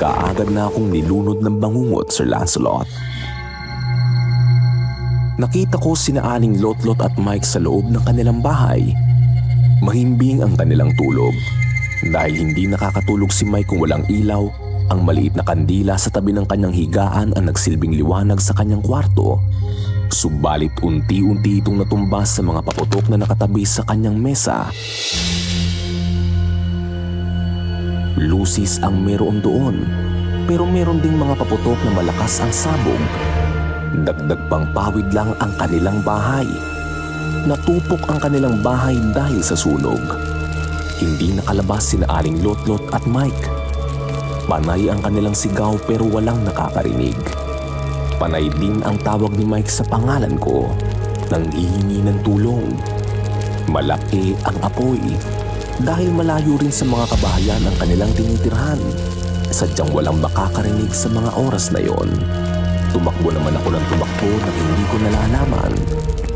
A: kaagad na akong nilunod ng bangungot, Sir Lancelot. Nakita ko sina Aling Lotlot at Mike sa loob ng kanilang bahay. Mahimbing ang kanilang tulog. Dahil hindi nakakatulog si Mike kung walang ilaw, ang maliit na kandila sa tabi ng kanyang higaan ang nagsilbing liwanag sa kanyang kwarto. Subalit unti-unti itong natumbas sa mga paputok na nakatabi sa kanyang mesa. Lusis ang meron doon, pero meron ding mga paputok na malakas ang sabog. Dagdag pang pawid lang ang kanilang bahay. Natupok ang kanilang bahay dahil sa sunog. Hindi nakalabas sina Aling Lotlot at Mike. Panay ang kanilang sigaw pero walang nakakarinig. Panay din ang tawag ni Mike sa pangalan ko nang hihingi ng tulong. Malaki ang apoy dahil malayo rin sa mga kabahayan ang kanilang tinitirhan. Sadyang walang makakarinig sa mga oras na yon. Tumakbo naman ako ng tumakbo nang hindi ko nalalaman.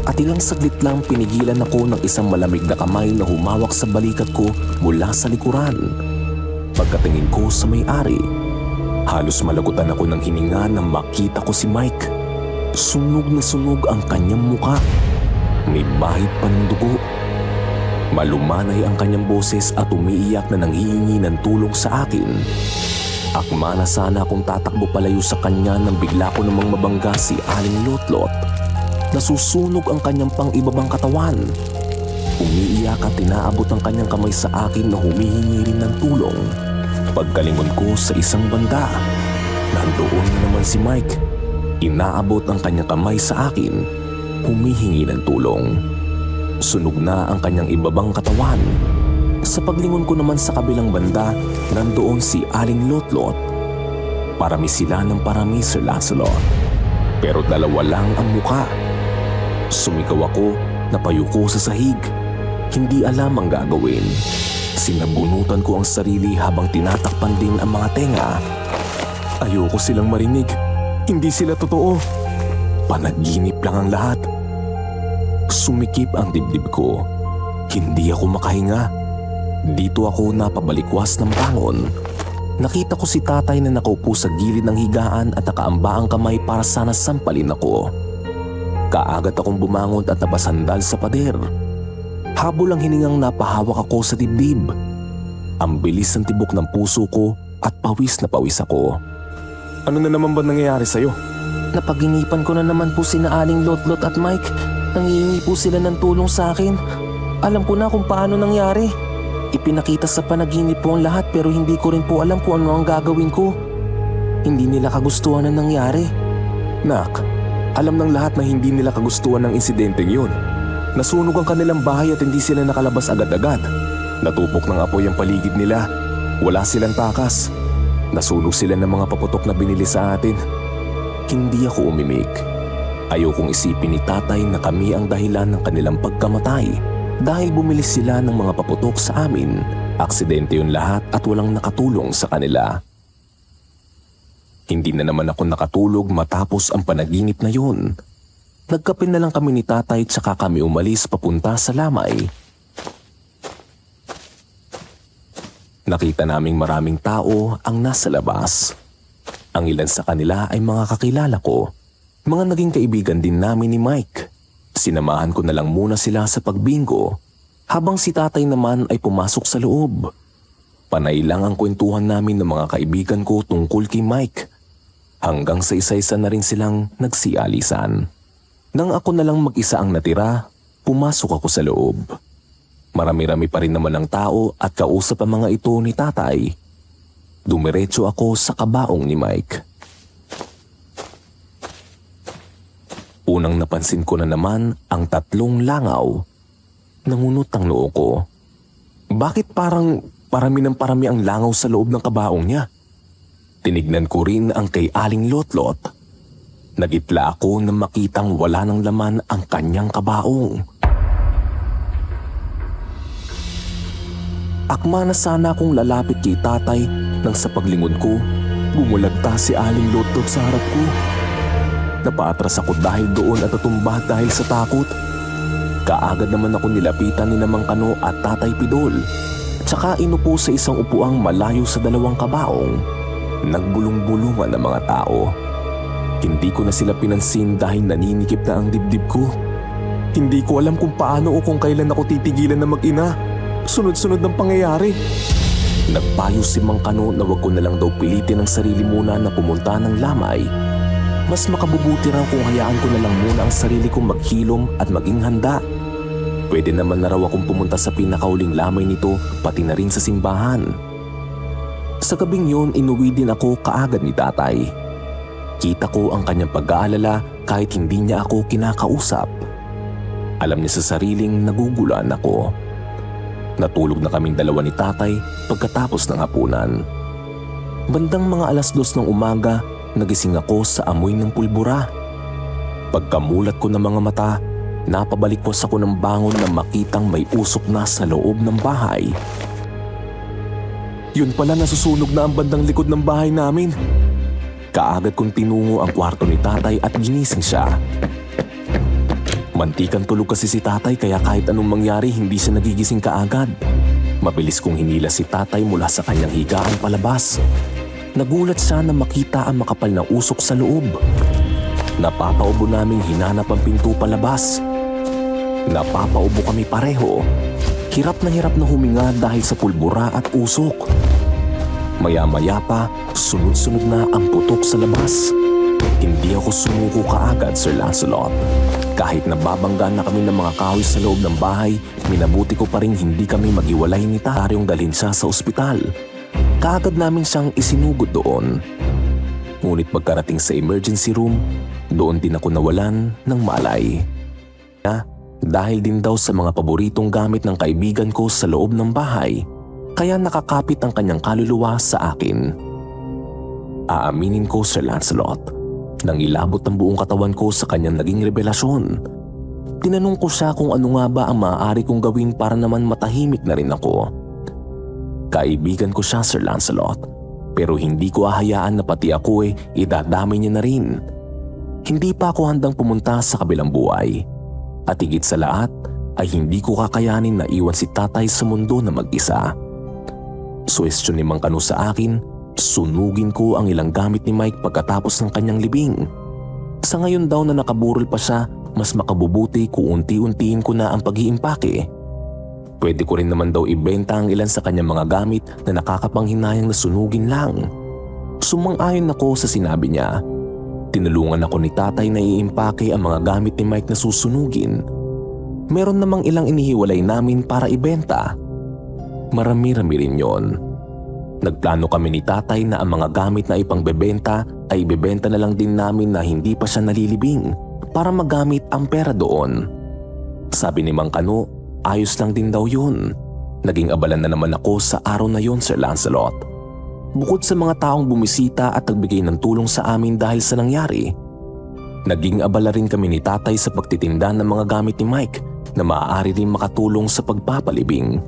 A: At ilang saglit lang pinigilan ako ng isang malamig na kamay na humawak sa balikat ko mula sa likuran. Pagkatingin ko sa may-ari, halos malagutan ako ng hininga nang makita ko si Mike. Sunog na sunog ang kanyang muka. May bahid pa ng dugo. Malumanay ang kanyang boses at umiiyak na nanghihingi ng tulong sa akin. Akma na sana akong tatakbo palayo sa kanya nang bigla ko namang mabangga si Aling Lotlot. Nasusunog ang kanyang pang-ibabang katawan. Umiiyak at tinaabot ang kanyang kamay sa akin na humihingi rin ng tulong. Pagkalingon ko sa isang banda, nandoon na naman si Mike. Inaabot ang kanyang kamay sa akin, humihingi ng tulong. Sunog na ang kanyang ibabang katawan. Sa paglingon ko naman sa kabilang banda, nandoon si Aling Lotlot. Parami sila ng parami, Sir Lancelot. Pero dalawa lang ang muka. Sumigaw ako, napayuko sa sahig. Hindi alam ang gagawin. Sinabunutan ko ang sarili habang tinatakpan din ang mga tenga. Ayoko silang marinig. Hindi sila totoo. Panaginip lang ang lahat. Sumikip ang dibdib ko. Hindi ako makahinga. Dito ako napabalikwas ng bangon. Nakita ko si tatay na nakaupo sa gilid ng higaan at nakaamba ang kamay para sana sampalin ako. Kaagad akong bumangon at napasandal sa pader. Habol ang hiningang napahawak ako sa dibdib. Ang bilis ng tibok ng puso ko at pawis na pawis ako. Ano na naman ba nangyayari sa'yo?
B: Napaginipan ko na naman po sina Aling Lotlot at Mike. Nangihingi po sila ng tulong sa akin. Alam ko na kung paano nangyari. Ipinakita sa panaginip po ang lahat pero hindi ko rin po alam kung ano ang gagawin ko. Hindi nila kagustuhan ang nangyari.
A: Nak, alam ng lahat na hindi nila kagustuhan ng insidenteng yun. Nasunog ang kanilang bahay at hindi sila nakalabas agad-agad. Natupok ng apoy ang paligid nila. Wala silang takas. Nasunog sila ng mga paputok na binili sa atin. Hindi ako umimik. Ayokong isipin ni tatay na kami ang dahilan ng kanilang pagkamatay dahil bumili sila ng mga paputok sa amin. Aksidente yun lahat at walang nakatulong sa kanila. Hindi na naman ako nakatulog matapos ang panaginip na yun. Nagkape na lang kami ni tatay tsaka kami umalis papunta sa lamay. Nakita naming maraming tao ang nasa labas. Ang ilan sa kanila ay mga kakilala ko. Mga naging kaibigan din namin ni Mike. Sinamahan ko na lang muna sila sa pagbingo habang si tatay naman ay pumasok sa loob. Panay lang ang kwentuhan namin ng mga kaibigan ko tungkol kay Mike. Hanggang sa isa-isa na rin silang nagsialisan. Nang ako na lang mag-isa ang natira, pumasok ako sa loob. Marami-rami pa rin naman ang tao at kausap ang mga ito ni tatay. Dumiretso ako sa kabaong ni Mike. Unang napansin ko na naman ang 3 langaw. Nangunot ang noo ko. Bakit parang parami ng parami ang langaw sa loob ng kabaong niya? Tinignan ko rin ang kay Aling Lotlot. Nagitla ako nang makitang wala ng laman ang kanyang kabaong. Akma na sana akong lalapit kay tatay nang sa paglingon ko, bumulagta si Aling Lotlot sa harap ko. Napaatras ako dahil doon at natumba dahil sa takot. Kaagad naman ako nilapitan ni Namang Kano at Tatay Pidol. Tsaka inupo sa isang upuang malayo sa 2 kabaong. Nagbulong-bulungan ang mga tao. Hindi ko na sila pinansin dahil naninikip na ang dibdib ko. Hindi ko alam kung paano o kung kailan ako titigilan na mag-ina. Sunod-sunod ng pangyayari. Nagpayo si Mang Kano na wag ko na lang daw pilitin ang sarili muna na pumunta ng lamay. Mas makabubuti raw kung hayaan ko na lang muna ang sarili kong maghilom at maging handa. Pwede naman na raw akong pumunta sa pinakauling lamay nito pati na rin sa simbahan. Sa gabing yun, inuwi din ako kaagad ni tatay. Kita ko ang kanyang pag-aalala kahit hindi niya ako kinakausap. Alam niya sa sariling nagugulan ako. Natulog na kaming 2 ni tatay pagkatapos ng hapunan. Bandang mga 2:00 ng umaga, nagising ako sa amoy ng pulbura. Pagkamulat ko ng mga mata, Napabalikwas ako ng bangon na makitang may usok na sa loob ng bahay. Yun pala, nasusunog na ang bandang likod ng bahay namin. Kaagad kong tinungo ang kwarto ni tatay at ginising siya. Mantikang tulog kasi si tatay kaya kahit anong mangyari hindi siya nagigising kaagad. Mabilis kong hinila si tatay mula sa kanyang higaan palabas. Nagulat siya na makita ang makapal na usok sa loob. Napapaubo naming hinanap ang pinto palabas. Napapaubo kami pareho. Hirap na huminga dahil sa pulbura at usok. Maya-maya pa, sunod-sunod na ang putok sa labas. Hindi ako sumuko kaagad, Sir Lancelot. Kahit nababangga na kami ng mga kahoy sa loob ng bahay, minabuti ko pa rin hindi kami maghiwalay ni Taryong dalhin siya sa ospital. Kaagad namin siyang isinugod doon. Ngunit pagkarating sa emergency room, doon din ako nawalan ng malay. Dahil din daw sa mga paboritong gamit ng kaibigan ko sa loob ng bahay, kaya nakakapit ang kanyang kaluluwa sa akin. Aaminin ko, Sir Lancelot, nang ilabot ang buong katawan ko sa kanyang naging revelasyon. Tinanong ko siya kung ano nga ba ang maaari kong gawin para naman matahimik na rin ako. Kaibigan ko siya, Sir Lancelot, pero hindi ko ahayaan na pati ako idadamay niya na rin. Hindi pa ako handang pumunta sa kabilang buhay. At higit sa lahat ay hindi ko kakayanin na iwan si tatay sa mundo na mag-isa. Suwestyon ni Mang Kanu sa akin, sunugin ko ang ilang gamit ni Mike pagkatapos ng kanyang libing. Sa ngayon daw na nakaburol pa siya, mas makabubuti kung unti-untiin ko na ang pag-iimpake. Pwede ko rin naman daw ibenta ang ilan sa kanyang mga gamit na nakakapanghinayang na sunugin lang. Sumang-ayon ako sa sinabi niya. Tinulungan ako ni tatay na iimpake ang mga gamit ni Mike na susunugin. Meron namang ilang inihiwalay namin para ibenta. Marami-rami rin yon. Nagplano kami ni tatay na ang mga gamit na ipangbebenta ay ibebenta na lang din namin na hindi pa siya nalilibing para magamit ang pera doon. Sabi ni Mang Kanu, ayos lang din daw yun. Naging abalan na naman ako sa araw na yon, Sir Lancelot. Bukod sa mga taong bumisita at nagbigay ng tulong sa amin dahil sa nangyari, naging abala rin kami ni tatay sa pagtitinda ng mga gamit ni Mike na maaari rin makatulong sa pagpapalibing.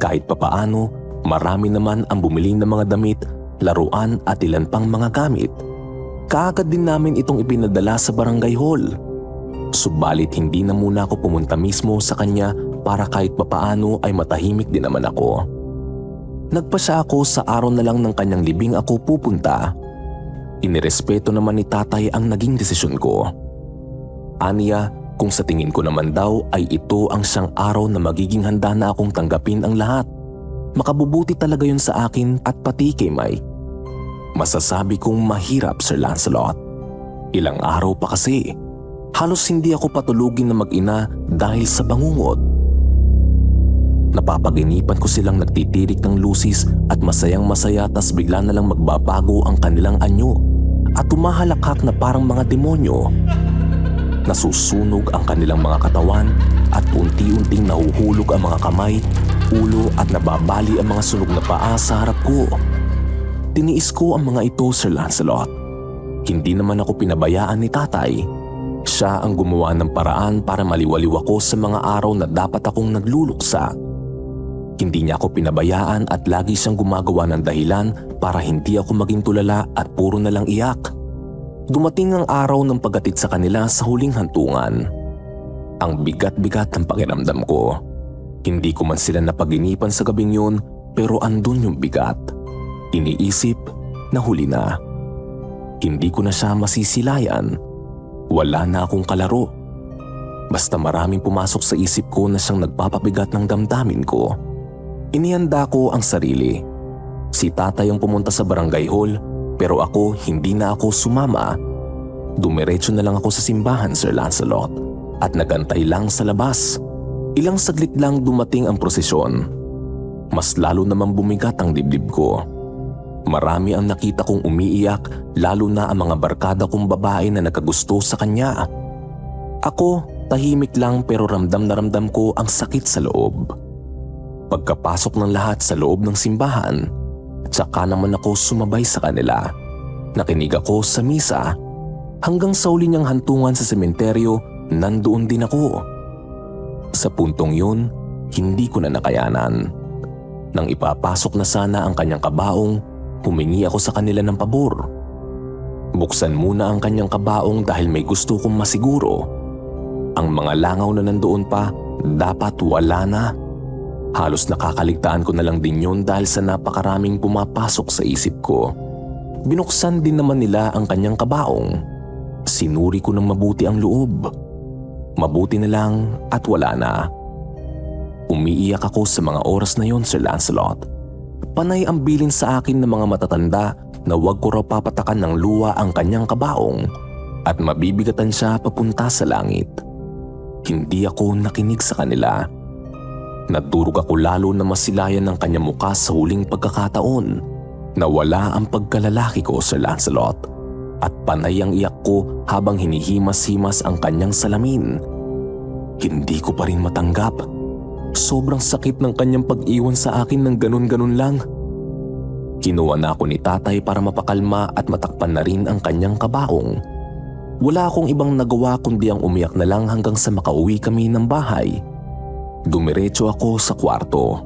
A: Kahit papaano, marami naman ang bumili ng mga damit, laruan at ilan pang mga gamit. Kaagad din namin itong ipinadala sa barangay hall. Subalit hindi na muna ako pumunta mismo sa kanya para kahit papaano ay matahimik din naman ako. Nagpasya ako sa araw na lang ng kanyang libing ako pupunta. Inirespeto naman ni tatay ang naging desisyon ko. Aniya, kung sa tingin ko naman daw ay ito ang siyang araw na magiging handa na akong tanggapin ang lahat. Makabubuti talaga yun sa akin at pati kay Mike. Masasabi kong mahirap, Sir Lancelot. Ilang araw pa kasi. Halos hindi ako patulugin na mag-ina dahil sa bangungot. Napapaginipan ko silang nagtitirik ng lusis at masayang masaya tas bigla na lang magbabago ang kanilang anyo at tumahalakhak na parang mga demonyo. Nasusunog ang kanilang mga katawan at unti-unting nahuhulog ang mga kamay, ulo at nababali ang mga sunog na paa sa harap ko. Tiniis ko ang mga ito, Sir Lancelot. Hindi naman ako pinabayaan ni tatay. Siya ang gumawa ng paraan para maliwaliw ako sa mga araw na dapat akong nagluluksa. Hindi niya ako pinabayaan at lagi siyang gumagawa ng dahilan para hindi ako maging tulala at puro na lang iyak. Dumating ang araw ng paghatid sa kanila sa huling hantungan. Ang bigat-bigat ng pakiramdam ko. Hindi ko man sila napaginipan sa gabing yun pero andun yung bigat. Iniisip na huli na. Hindi ko na siya masisilayan. Wala na akong kalaro. Basta maraming pumasok sa isip ko na siyang nagpapabigat ng damdamin ko. Inihanda ko ang sarili. Si tatay ang pumunta sa barangay hall pero ako hindi na ako sumama. Dumiretso na lang ako sa simbahan, Sir Lancelot, at nagantay lang sa labas. Ilang saglit lang dumating ang prosesyon. Mas lalo namang bumigat ang dibdib ko. Marami ang nakita kong umiiyak, lalo na ang mga barkada kong babae na nagkagusto sa kanya. Ako, tahimik lang pero ramdam na ramdam ko ang sakit sa loob. Pagkapasok ng lahat sa loob ng simbahan, tsaka naman ako sumabay sa kanila. Nakinig ako sa misa. Hanggang sa uli niyang hantungan sa sementeryo, nandoon din ako. Sa puntong yun, hindi ko na nakayanan. Nang ipapasok na sana ang kanyang kabaong, humingi ako sa kanila ng pabor. Buksan muna ang kanyang kabaong dahil may gusto kong masiguro. Ang mga langaw na nandoon pa, dapat wala na. Halos nakakaligtaan ko na lang din yun dahil sa napakaraming pumapasok sa isip ko. Binuksan din naman nila ang kanyang kabaong. Sinuri ko ng mabuti ang loob. Mabuti na lang at wala na. Umiiyak ako sa mga oras na yon, Sir Lancelot. Panay ang bilin sa akin ng mga matatanda na huwag ko raw papatakan ng luwa ang kanyang kabaong at mabibigatan siya papunta sa langit. Hindi ako nakinig sa kanila. Nadurog ako lalo na masilayan ng kanyang muka sa huling pagkakataon. Nawala ang pagkalalaki ko, Sir Lancelot, at panay ang iyak ko habang hinihimas-himas ang kanyang salamin. Hindi ko pa rin matanggap. Sobrang sakit ng kanyang pag-iwan sa akin ng ganun-ganun lang. Kinuha na ako ni tatay para mapakalma at matakpan na rin ang kanyang kabaong. Wala akong ibang nagawa kundi ang umiyak na lang hanggang sa makauwi kami ng bahay. Dumiretso ako sa kwarto.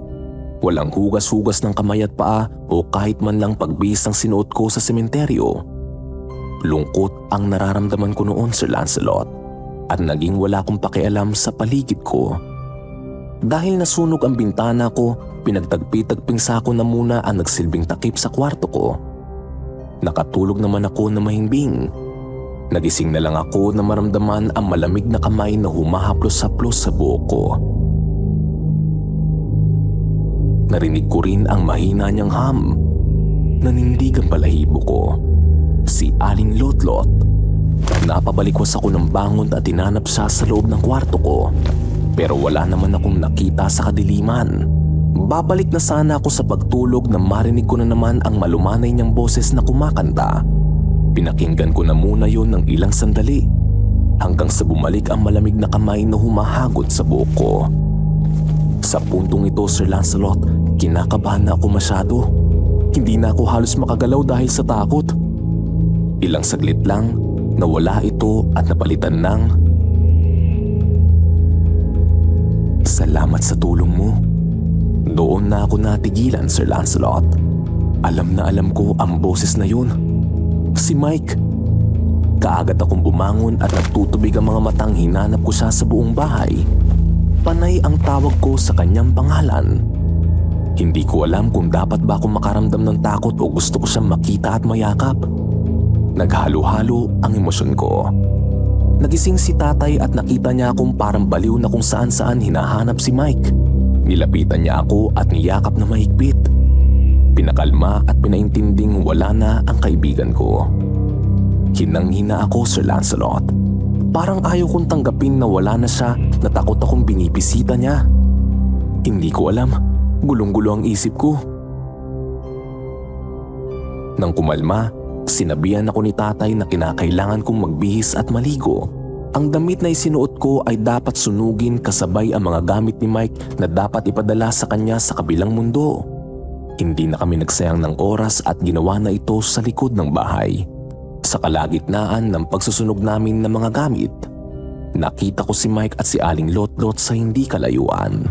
A: Walang hugas-hugas ng kamay at paa o kahit man lang pagbihis ng sinuot ko sa sementeryo. Lungkot ang nararamdaman ko noon, Sir Lancelot, at naging wala akong pakialam sa paligid ko. Dahil nasunog ang bintana ko, pinagtagpi-tagping sako na muna ang nagsilbing takip sa kwarto ko. Nakatulog naman ako na mahimbing. Nagising na lang ako na maramdaman ang malamig na kamay na humahaplos-haplos sa buhok ko. Narinig ko rin ang mahina niyang ham. Nanindig ang balahibo ko. Si Aling Lotlot. Napabalikwas ako ng bangon at tinanap siya sa loob ng kwarto ko. Pero wala naman akong nakita sa kadiliman. Babalik na sana ako sa pagtulog na marinig ko na naman ang malumanay niyang boses na kumakanta. Pinakinggan ko na muna yon ng ilang sandali hanggang sa bumalik ang malamig na kamay na humahagod sa buhok ko. Sa puntong ito, Sir Lancelot, kinakabahan na ako masyado. Hindi na ako halos makagalaw dahil sa takot. Ilang saglit lang, nawala ito at napalitan ng, "Salamat sa tulong mo." Doon na ako natigilan, Sir Lancelot. Alam na alam ko ang boses na yun. Si Mike. Kaagad akong bumangon at nagtutubig ang mga matang hinanap ko siya sa buong bahay. Panay ang tawag ko sa kanyang pangalan. Hindi ko alam kung dapat ba akong makaramdam ng takot o gusto ko siyang makita at mayakap. Naghalo-halo ang emosyon ko. Nagising si tatay at nakita niya akong parang baliw na kung saan-saan hinahanap si Mike. Nilapitan niya ako at niyakap na mahigpit. Pinakalma at pinaintinding wala na ang kaibigan ko. Hinang-hina ako, Sir Lancelot. Parang ayaw kong tanggapin na wala na siya, na takot akong binibisita niya. Hindi ko alam, gulong-gulo ang isip ko. Nang kumalma, sinabihan ako ni tatay na kinakailangan kong magbihis at maligo. Ang damit na isinuot ko ay dapat sunugin kasabay ang mga gamit ni Mike na dapat ipadala sa kanya sa kabilang mundo. Hindi na kami nagsayang ng oras at ginawa na ito sa likod ng bahay. Sa kalagitnaan ng pagsusunog namin ng mga gamit, nakita ko si Mike at si Aling Lotlot sa hindi kalayuan.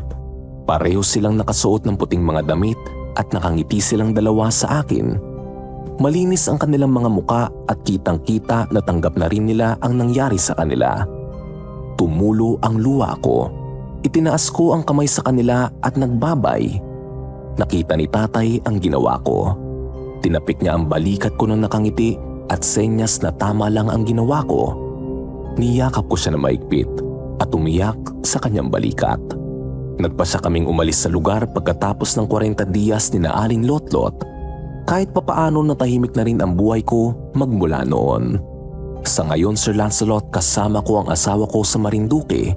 A: Pareho silang nakasuot ng puting mga damit at nakangiti silang dalawa sa akin. Malinis ang kanilang mga muka at kitang-kita na tanggap na rin nila ang nangyari sa kanila. Tumulo ang luha ko. Itinaas ko ang kamay sa kanila at nagbabay. Nakita ni tatay ang ginawa ko. Tinapik niya ang balikat ko nang nakangiti at senyas na tama lang ang ginawa ko. Niyakap ko siya na maigpit at umiyak sa kanyang balikat. Nagpasya kaming umalis sa lugar pagkatapos ng 40 diyas ni na Aling Lotlot. Kahit papaano natahimik na rin ang buhay ko magmula noon. Sa ngayon, Sir Lancelot, kasama ko ang asawa ko sa Marinduque.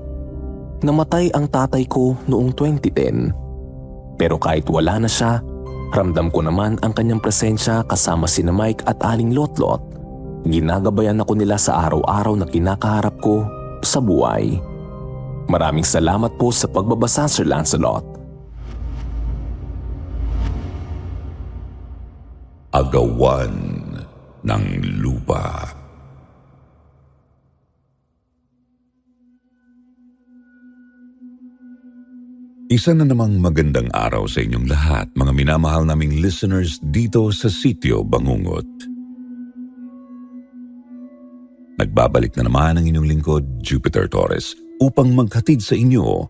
A: Namatay ang tatay ko noong 2010. Pero kahit wala na siya, ramdam ko naman ang kanyang presensya kasama sina Mike at Aling Lotlot. Ginagabayan ako nila sa araw-araw na kinakaharap ko sa buhay. Maraming salamat po sa pagbabasa, Sir Lancelot.
D: Agawan ng Lupa. Isa na namang magandang araw sa inyong lahat, mga minamahal naming listeners dito sa Sitio Bangungot. Nagbabalik na naman ang inyong lingkod, Jupiter Torres, upang maghatid sa inyo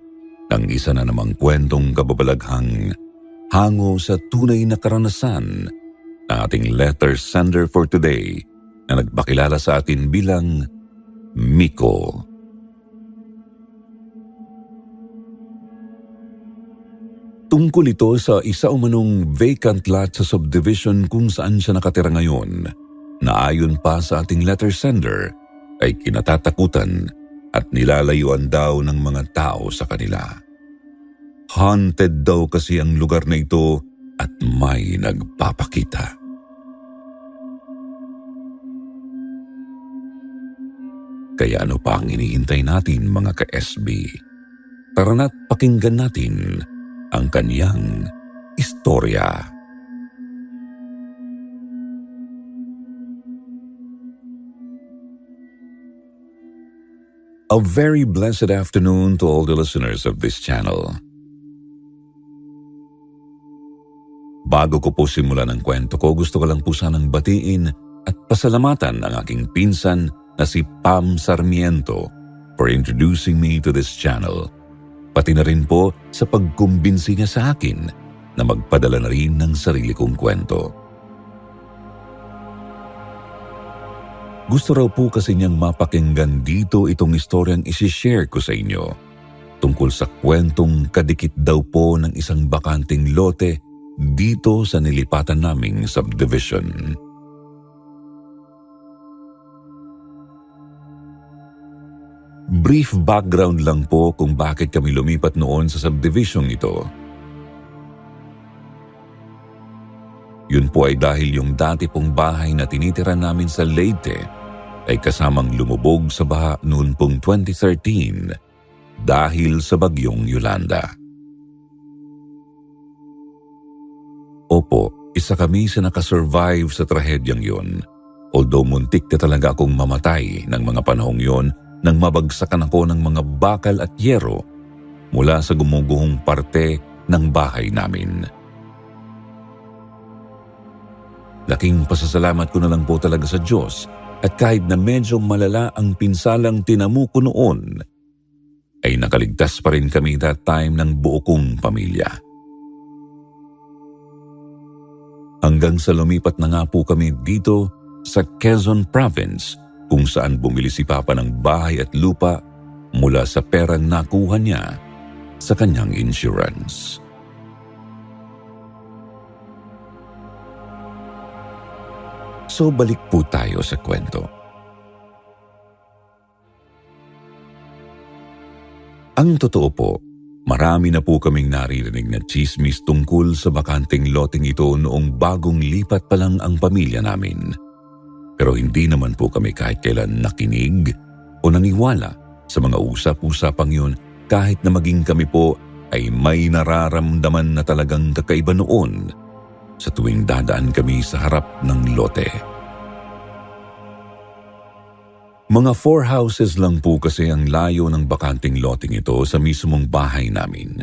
D: ng isa na namang kwentong kababalaghang hango sa tunay na karanasan ng ating letter sender for today na nagpakilala sa atin bilang Miko. Tungkol ito sa isa umanong vacant lot sa subdivision kung saan siya nakatira ngayon, na ayon pa sa ating letter sender ay kinatatakutan at nilalayuan daw ng mga tao sa kanila. Haunted daw kasi ang lugar na ito at may nagpapakita. Kaya ano pa ang iniintay natin, mga ka-SB? Tara na't pakinggan natin ang kaniyang istorya. A very blessed afternoon to all the listeners of this channel. Bago ko po simulan ang kwento ko, gusto ko lang po sanang batiin at pasalamatan ang aking pinsan na si Pam Sarmiento for introducing me to this channel. Pati na rin po sa pagkumbinsi niya sa akin na magpadala na rin ng sarili kong kwento. Gusto raw po kasi niyang mapakinggan dito itong istoryang isishare ko sa inyo tungkol sa kwentong kadikit daw po ng isang bakanting lote dito sa nilipatan naming subdivision. Brief background lang po kung bakit kami lumipat noon sa subdivision ito. Yun po ay dahil yung dati pong bahay na tinitira namin sa Leyte ay kasamang lumubog sa baha noon pong 2013 dahil sa bagyong Yolanda. Opo, isa kami sa nakasurvive sa trahedyang yun, although muntik na talaga akong mamatay ng mga panahong yon nang mabagsakan ako ng mga bakal at yero mula sa gumuguhong parte ng bahay namin. Laking pasasalamat ko na lang po talaga sa Diyos at kahit na medyo malala ang pinsalang tinamu ko noon, ay nakaligtas pa rin kami that time ng buo kong pamilya. Hanggang sa lumipat na nga po kami dito sa Quezon Province, kung saan bumili si Papa ng bahay at lupa mula sa perang nakuha niya sa kanyang insurance. So balik po tayo sa kwento. Ang totoo po, marami na po kaming naririnig na chismis tungkol sa bakanting loteng ito noong bagong lipat pa lang ang pamilya namin. Pero hindi naman po kami kahit kailan nakinig o naniwala sa mga usap-usapang yun kahit na maging kami po ay may nararamdaman na talagang kakaiba noon sa tuwing dadaan kami sa harap ng lote. Mga 4 houses lang po kasi ang layo ng bakanting loteng ito sa mismong bahay namin.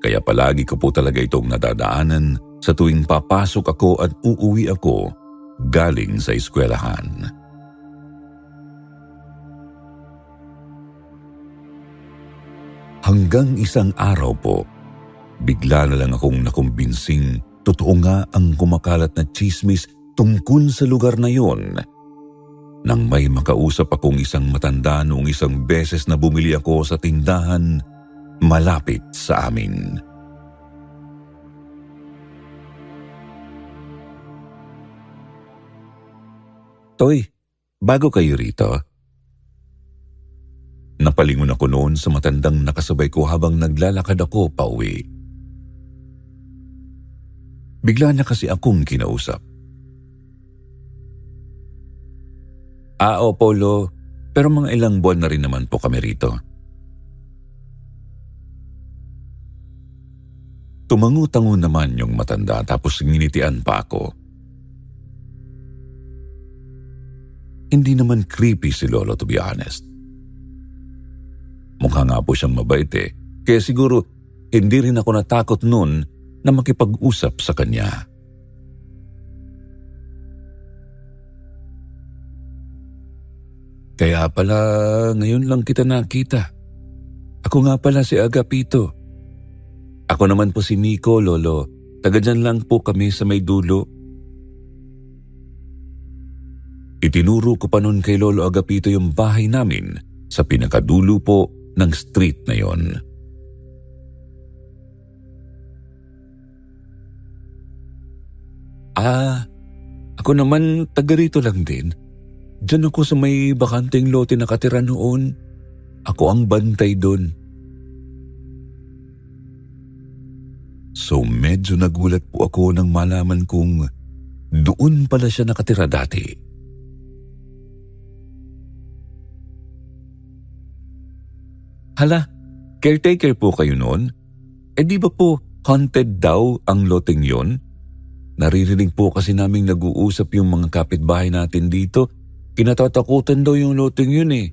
D: Kaya palagi ko po talaga itong nadadaanan sa tuwing papasok ako at uuwi ako galing sa eskwelahan. Hanggang isang araw po, bigla na lang akong nakumbinsing totoo nga ang kumakalat na chismis tungkol sa lugar na yon. Nang may makausap akong isang matanda noong isang beses na bumili ako sa tindahan malapit sa amin. Toy, bago kayo rito? Napalingon ako noon sa matandang nakasabay ko habang naglalakad ako pauwi. Bigla niya kasi akong kinausap. Opo, Lo, pero mga ilang buwan na rin naman po kami rito. Tumango-tango naman yung matanda tapos nginitian pa ako. Hindi naman creepy si Lolo, to be honest. Mukha nga po siyang mabait kaya siguro hindi rin ako natakot noon na makipag-usap sa kanya. Kaya pala ngayon lang kita nakita. Ako nga pala si Agapito. Ako naman po si Miko, Lolo. Taga dyan lang po kami sa may dulo. Itinuro ko pa noon kay Lolo Agapito yung bahay namin sa pinakadulo po ng street na yon. Ako naman taga rito lang din. Diyan ako sa may bakanteng lote nakatira noon. Ako ang bantay doon. So medyo nagulat po ako nang malaman kong doon pala siya nakatira dati. Hala, caretaker po kayo noon? Di ba po haunted daw ang loteng yon? Naririnig po kasi naming nag-uusap yung mga kapitbahay natin dito. Kinatatakutan daw yung loteng yun eh.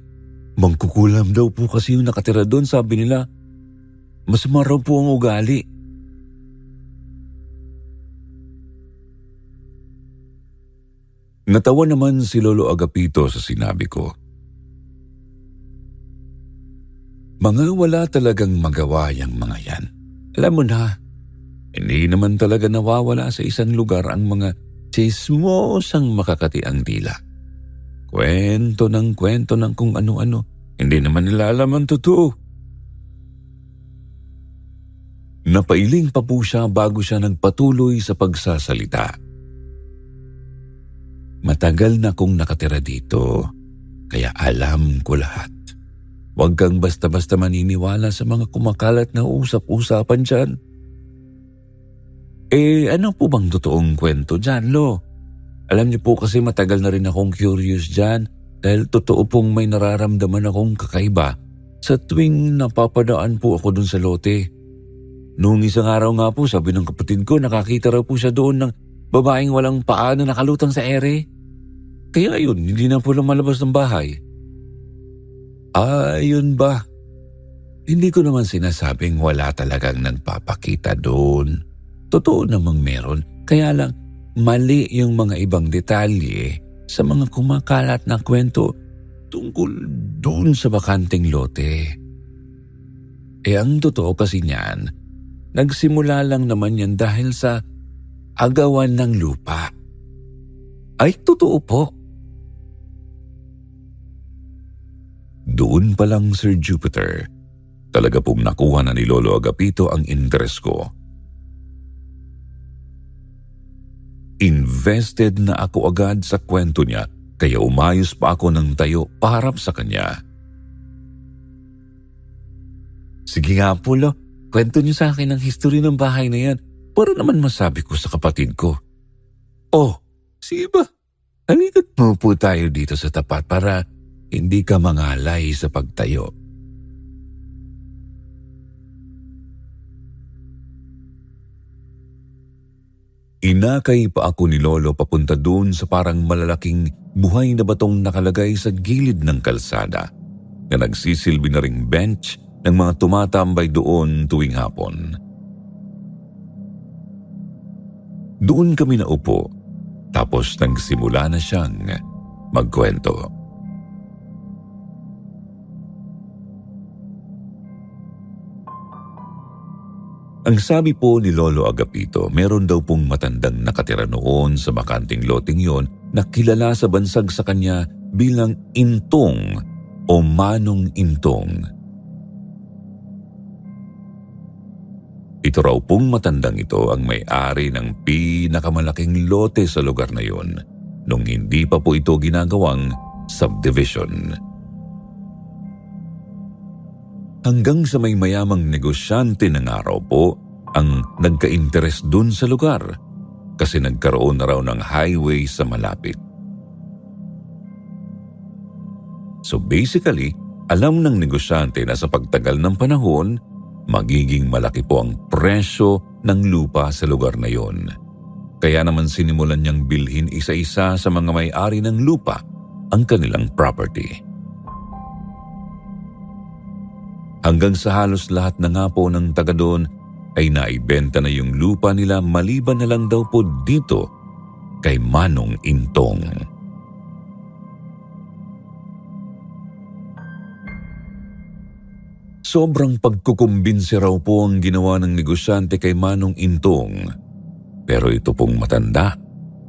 D: Mangkukulam daw po kasi yung nakatira doon, sabi nila. Masama raw po ang ugali. Natawa naman si Lolo Agapito sa sinabi ko. Mga wala talagang magawa yung mga yan. Alam mo na, hindi naman talaga nawawala sa isang lugar ang mga chismosang makakati ang dila. Kwento ng kung ano-ano. Hindi naman nila alam ang totoo. Napailing pa po siya bago siya nagpatuloy sa pagsasalita. Matagal na kong nakatira dito, kaya alam ko lahat. Huwag kang basta-basta maniniwala sa mga kumakalat na usap-usapan dyan. Ano po bang totoong kwento dyan, Lo? Alam niyo po kasi matagal na rin akong curious dyan dahil totoo pong may nararamdaman akong kakaiba sa tuwing napapadaan po ako dun sa lote. Noong isang araw nga po, sabi ng kapatid ko, nakakita raw po siya doon ng babaeng walang paa na nakalutang sa ere. Kaya ayun, hindi na po lumalabas ng bahay. Yun ba? Hindi ko naman sinasabing wala talagang nagpapakita doon. Totoo namang meron, kaya lang mali yung mga ibang detalye sa mga kumakalat na kwento tungkol doon sa bakanteng lote. Ang totoo kasi niyan, nagsimula lang naman yan dahil sa agawan ng lupa. Ay, totoo po. Doon pa lang, Sir Jupiter, talaga pong nakuha na ni Lolo Agapito ang interes ko. Invested na ako agad sa kwento niya, kaya umayos pa ako ng tayo paharap sa kanya. Sige nga po, Lo, kwento niyo sa akin ang history ng bahay na yan para naman masabi ko sa kapatid ko. Sige ba? Halika't mo po tayo dito sa tapat para hindi ka mangalay sa pagtayo. Inakay pa ako ni Lolo papunta doon sa parang malalaking buhay na batong nakalagay sa gilid ng kalsada na nagsisilbi na ring bench ng mga tumatambay doon tuwing hapon. Doon kami naupo, tapos nagsimula na siyang magkwento. Ang sabi po ni Lolo Agapito, meron daw pong matandang nakatira noon sa bakanting loteng yon na kilala sa bansag sa kanya bilang Intong o Manong Intong. Ito raw pong matandang ito ang may-ari ng pinakamalaking lote sa lugar na yon nung hindi pa po ito ginagawang subdivision. Hanggang sa may mayamang negosyante ng araw po ang nagka-interes dun sa lugar kasi nagkaroon na raw ng highway sa malapit. So basically, alam ng negosyante na sa pagtagal ng panahon, magiging malaki po ang presyo ng lupa sa lugar na yon. Kaya naman sinimulan niyang bilhin isa-isa sa mga may-ari ng lupa ang kanilang property. hanggang sa halos lahat na nga po ng taga doon ay naibenta na yung lupa nila maliban na lang daw po dito kay Manong Intong. Sobrang pagkukumbinsi raw po ang ginawa ng negosyante kay Manong Intong. Pero ito pong matanda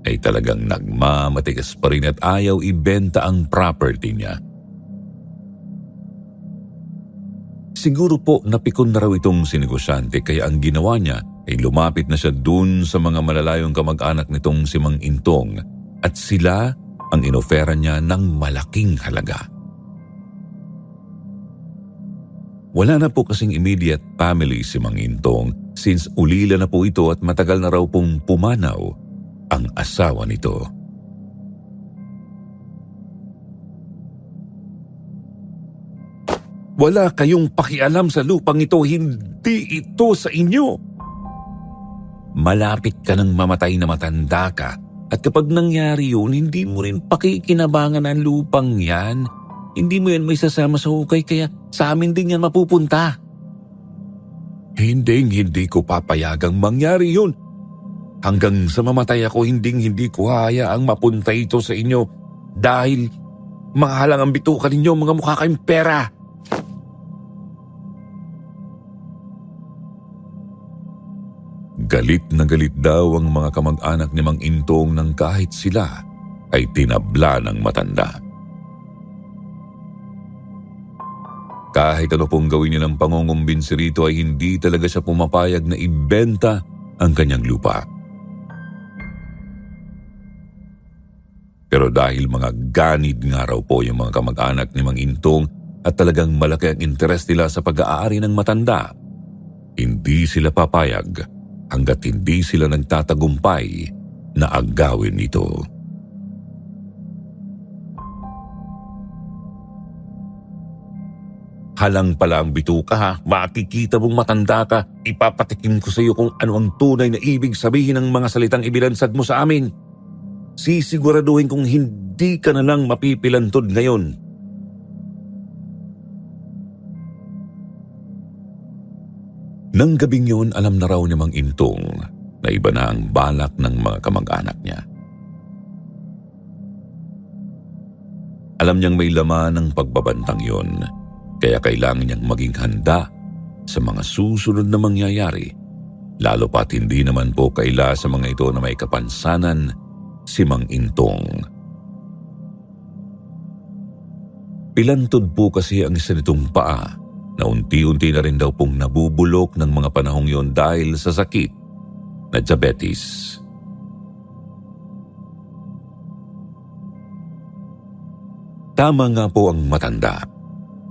D: ay talagang nagmamatigas pa rin at ayaw ibenta ang property niya. Siguro po napikon na raw itong sinegosyante kaya ang ginawa niya ay lumapit na siya dun sa mga malalayong kamag-anak nitong si Mang Intong at sila ang inofera niya ng malaking halaga. Wala na po kasing immediate family si Mang Intong since ulila na po ito at matagal na raw pong pumanaw ang asawa nito. Wala kayong pakialam sa lupang ito, hindi ito sa inyo. Malapit ka ng mamatay na matanda ka at kapag nangyari yun, hindi mo rin pakikinabangan ang lupang yan. Hindi mo yan may sasama sa hukay kaya sa amin din yan mapupunta. Hindi ko papayagang mangyari yun. Hanggang sa mamatay ako, hindi ko hayaang mapunta ito sa inyo dahil mahalang ang bitukan ninyo mga mukha kayong pera. Galit na galit daw ang mga kamag-anak ni Mang Intong nang kahit sila ay tinabla ng matanda. Kahit ano pong gawin niya ng pangungumbinsi rito ay hindi talaga siya pumapayag na ibenta ang kanyang lupa. Pero dahil mga ganid nga raw po yung mga kamag-anak ni Mang Intong at talagang malaki ang interes nila sa pag-aari ng matanda, hindi sila papayag hanggat hindi sila nagtatagumpay na agawin ito. Halang pala ang bituka ha, makikita mong matanda ka, ipapatikim ko sa iyo kung ano ang tunay na ibig sabihin ng mga salitang ibilansad mo sa amin. Sisiguraduhin kong hindi ka na lang mapipilantod ngayon. Nang gabing yun, alam na raw ni Mang Intong na iba na ang balak ng mga kamag-anak niya. Alam niyang may laman ng pagbabantang yun, kaya kailangan niyang maging handa sa mga susunod na mangyayari, lalo pat hindi naman po kaila sa mga ito na may kapansanan si Mang Intong. Pilantod po kasi ang isa nitong paa na unti-unti na rin daw pong nabubulok ng mga panahong yon dahil sa sakit na diabetes. Tama nga po ang matanda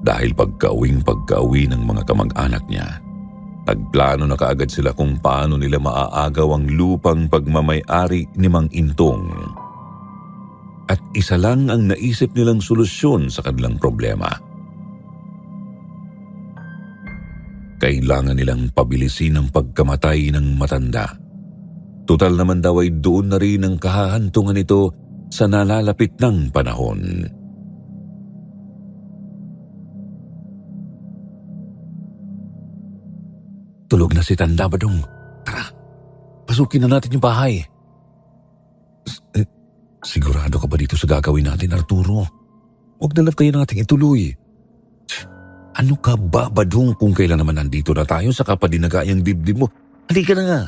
D: dahil pagka-uwi ng mga kamag-anak niya, nagplano na kaagad sila kung paano nila maaagaw ang lupang pagmamay-ari ni Mang Intong. At isa lang ang naisip nilang solusyon sa kanilang problema. Kailangan nilang pabilisin ang pagkamatay ng matanda. Tutal naman daw ay doon na rin ang kahahantungan nito sa nalalapit ng panahon. Tulog na si Tanda, Badong. Tara, pasukin na natin yung bahay. Sigurado ka ba dito sa gagawin natin, Arturo? Huwag na lang kayo nating ituloy. Ano ka ba, Badong, kung kailan naman nandito na tayo sa kapadinagayang dibdib mo? Halika na nga.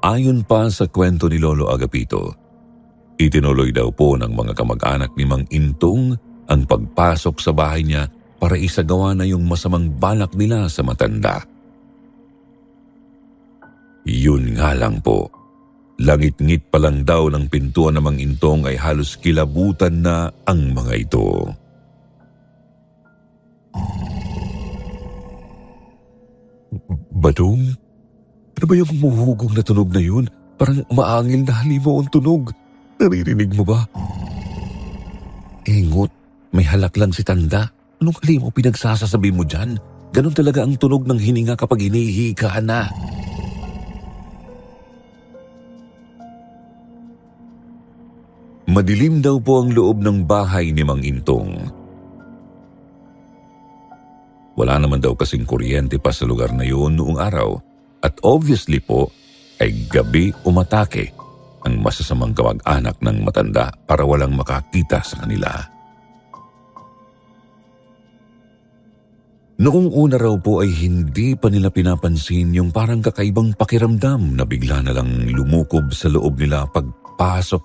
D: Ayon pa sa kwento ni Lolo Agapito, itinuloy daw po ng mga kamag-anak ni Mang Intong ang pagpasok sa bahay niya para isagawa na yung masamang balak nila sa matanda. Yun nga lang po, langit-ngit pa lang daw ng pintuan ng Mang Intong ay halos kilabutan na ang mga ito. Badong, ano ba yung humuhugong na tunog na yun? Parang maangil na halimaw ang tunog. Naririnig mo ba? Ingot, may halak lang si Tanda. Anong halimaw pinagsasasabi mo dyan? Ganon talaga ang tunog ng hininga kapag hinihika na. Madilim daw po ang loob ng bahay ni Mang Intong. Wala naman daw kasing kuryente pa sa lugar na yun noong araw at obviously po ay gabi umatake ang masasamang kamag-anak ng matanda para walang makakita sa kanila. Noong una raw po ay hindi pa nila pinapansin yung parang kakaibang pakiramdam na bigla na lang lumukob sa loob nila pagpasok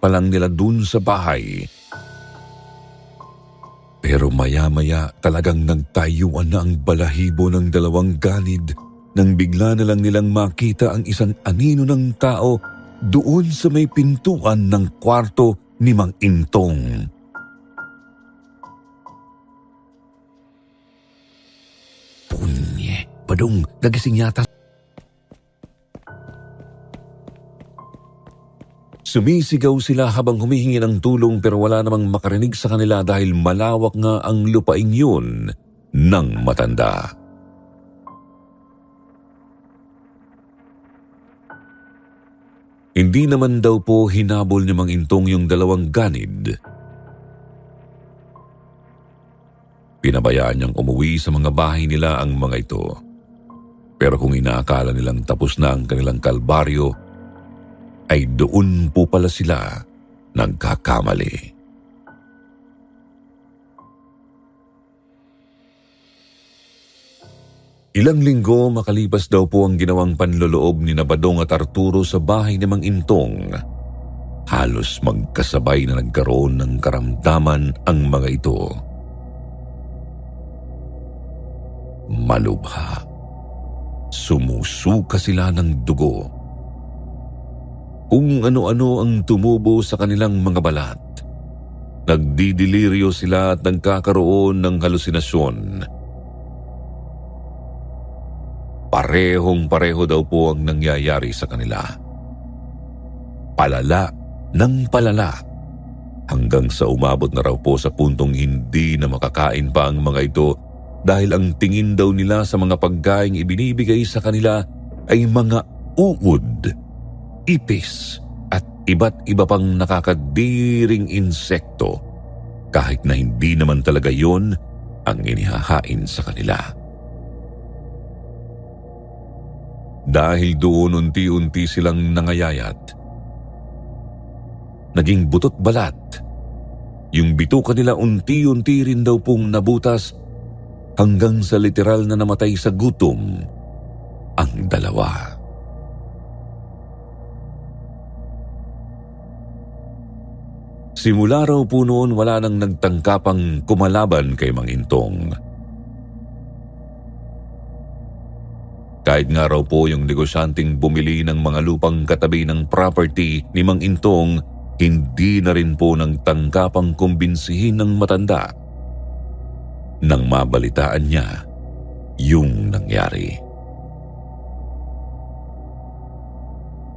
D: pa lang nila dun sa bahay. Pero maya-maya talagang nagtayuan na ang balahibo ng dalawang ganid nang bigla na lang nilang makita ang isang anino ng tao doon sa may pintuan ng kwarto ni Mang Intong. Punye, Badong, nagising yata. Sumisigaw sila habang humihingi ng tulong pero wala namang makarinig sa kanila dahil malawak nga ang lupaing yun ng matanda. Hindi naman daw po hinabol ni Mang Intong yung dalawang ganid. Pinabayaan niyang umuwi sa mga bahay nila ang mga ito. Pero kung inaakala nilang tapos na ang kanilang kalbaryo, ay doon po pala sila nagkakamali. Ilang linggo makalipas daw po ang ginawang panloloob ni Badong at Arturo sa bahay ni Mang Intong. Halos magkasabay na nagkaroon ng karamdaman ang mga ito. Malubha. Sumusuka sila ng dugo. Kung ano-ano ang tumubo sa kanilang mga balat. Nagdidiliryo sila at nagkakaroon ng halusinasyon. Parehong-pareho daw po ang nangyayari sa kanila. Palala ng palala. Hanggang sa umabot na raw po sa puntong hindi na makakain pa ang mga ito dahil ang tingin daw nila sa mga pagkaing ibinibigay sa kanila ay mga uod, ipis at iba't iba pang nakakadiring insekto kahit na hindi naman talaga yon ang inihahain sa kanila. Dahil doon unti-unti silang nangayayat. Naging butot balat. Yung bituka nila unti-unti rin daw pong nabutas hanggang sa literal na namatay sa gutom ang dalawa. Simula raw po noon wala nang nagtangkapang kumalaban kay Mang Intong. Kahit nga raw po yung negosyanteng bumili ng mga lupang katabi ng property ni Mang Intong, hindi na rin po ng tangkapang kumbinsihin ng matanda nang mabalitaan niya yung nangyari.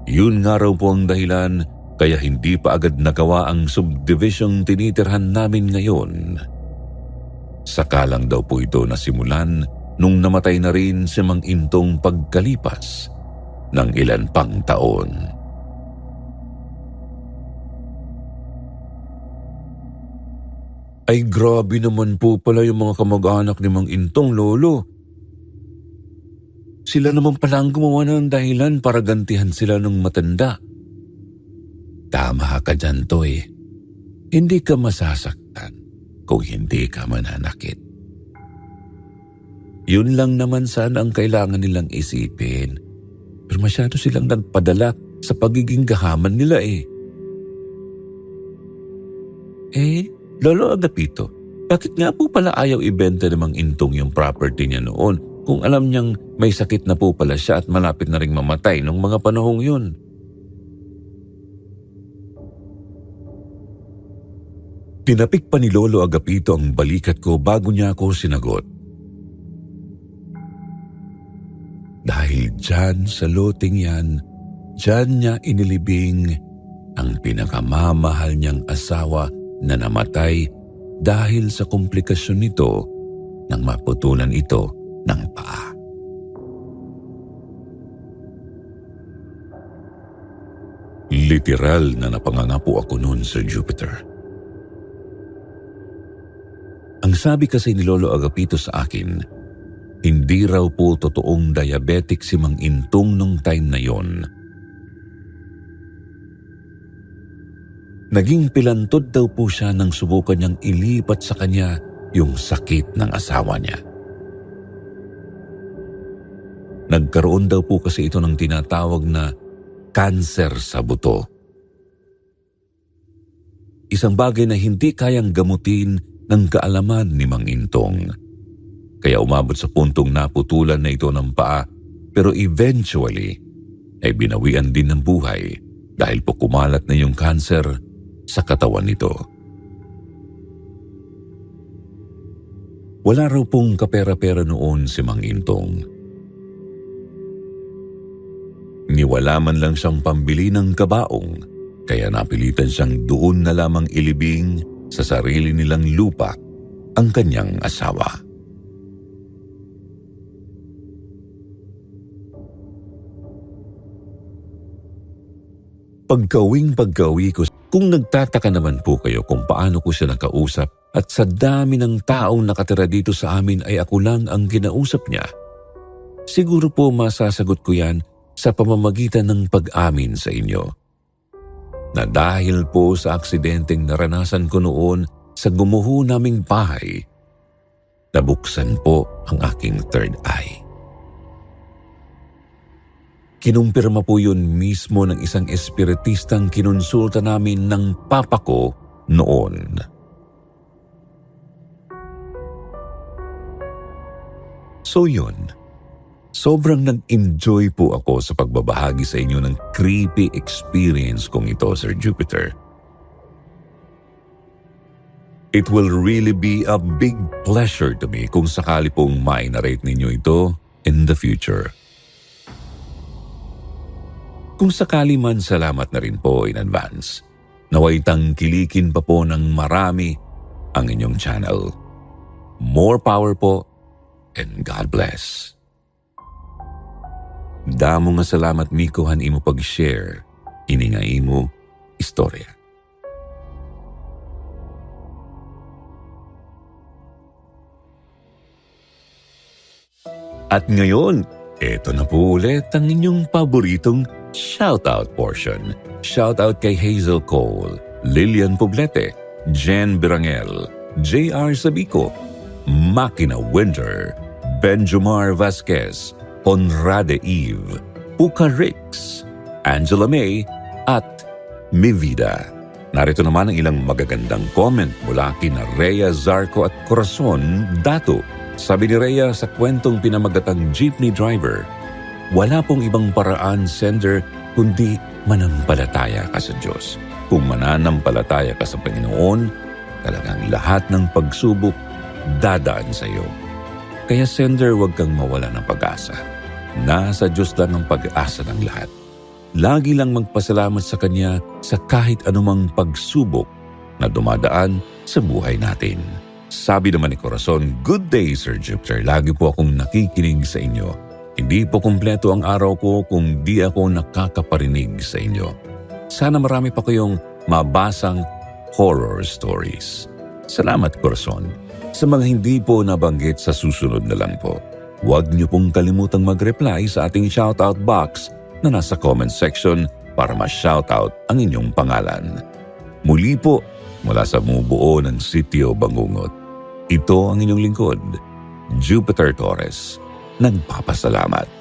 D: Yun nga raw po ang dahilan kaya hindi pa agad nagawa ang subdivision tinitirhan namin ngayon. Saka lang daw po ito nasimulan nung namatay na rin si Mang Intong pagkalipas ng ilan pang taon. Ay grabe naman po pala yung mga kamag-anak ni Mang Intong, Lolo. Sila naman pala ang gumawa ng dahilan para gantihan sila ng matanda. Tama ka dyan, Toy. Hindi ka masasaktan kung hindi ka mananakit. Yun lang naman sana ang kailangan nilang isipin. Pero masyado silang nagpadala sa pagiging gahaman nila eh. Lolo Agapito, bakit nga po pala ayaw ibenta ng Mang Intong yung property niya noon kung alam niyang may sakit na po pala siya at malapit na ring mamatay nung mga panahong yun? Tinapik pa ni Lolo Agapito ang balikat ko bago niya ako sinagot. Dahil dyan sa loting yan, dyan niya inilibing ang pinakamamahal niyang asawa na namatay dahil sa komplikasyon nito nang maputulan ito ng paa. Literal na napanganga po ako noon, Sir Jupiter. Ang sabi kasi ni Lolo Agapito sa akin, hindi raw po totoong diabetic si Mang Intong nung time na yon. Naging pilantod daw po siya nang subukan niyang ilipat sa kanya yung sakit ng asawa niya. Nagkaroon daw po kasi ito ng tinatawag na cancer sa buto. Isang bagay na hindi kayang gamutin ng kaalaman ni Mang Intong. Kaya umabot sa puntong naputulan na ito ng paa, pero eventually ay binawian din ng buhay dahil po kumalat na yung cancer sa katawan nito. Wala raw pong kapera-pera noon si Mang Intong. Niwala man lang siyang pambili ng kabaong, kaya napilitan siyang doon na lamang ilibing sa sarili nilang lupa ang kanyang asawa. Pagkauwi ko, kung nagtataka naman po kayo kung paano ko siya nakausap at sa dami ng taong nakatira dito sa amin ay ako lang ang kinausap niya, siguro po masasagot ko yan sa pamamagitan ng pag-amin sa inyo. Na dahil po sa aksidenteng naranasan ko noon sa gumuho naming bahay, nabuksan po ang aking third eye. Kinumpirma po yun mismo ng isang espiritistang kinonsulta namin ng papa ko noon. So yun, sobrang nag-enjoy po ako sa pagbabahagi sa inyo ng creepy experience kong ito, Sir Jupiter. It will really be a big pleasure to me kung sakali pong ma-narrate ninyo ito in the future. Kung sakali man, salamat na rin po in advance. Naway tangkilikin pa po ng marami ang inyong channel. More power po and God bless. Damo nga salamat Miko han imo pag-share ini nga imo istorya. At ngayon, eto na po ulit ang inyong paboritong shoutout portion. Shoutout kay Hazel Cole, Lilian Poblete, Jen Birangel, J.R. Sabico, Makina Winter, Benjumar Vasquez, Onrade Eve, Puka Rix, Angela May, at Mivida. Narito naman ang ilang magagandang comment mula kina Rhea Zarco at Corazon Dato. Sabi ni Rhea sa kwentong pinamagatang jeepney driver, wala pong ibang paraan, sender, kundi manampalataya ka sa Diyos. Kung mananampalataya ka sa Panginoon, talagang lahat ng pagsubok dadaan sa iyo. Kaya sender, huwag kang mawala ng pag-asa. Nasa Diyos lang ang pag-asa ng lahat. Lagi lang magpasalamat sa Kanya sa kahit anumang pagsubok na dumadaan sa buhay natin. Sabi naman ni Corazon, good day Sir Jupiter. Lagi po akong nakikinig sa inyo. Hindi po kumpleto ang araw ko kung di ako nakakaparinig sa inyo. Sana marami pa kayong mabasang horror stories. Salamat, Corazon. Sa mga hindi po nabanggit, sa susunod na lang po. Huwag niyo pong kalimutang mag-reply sa ating shoutout box na nasa comment section para ma-shoutout ang inyong pangalan. Muli po, mula sa bumubuo ng Sitio Bangungot, ito ang inyong lingkod, Jupiter Torres. Nagpapasalamat.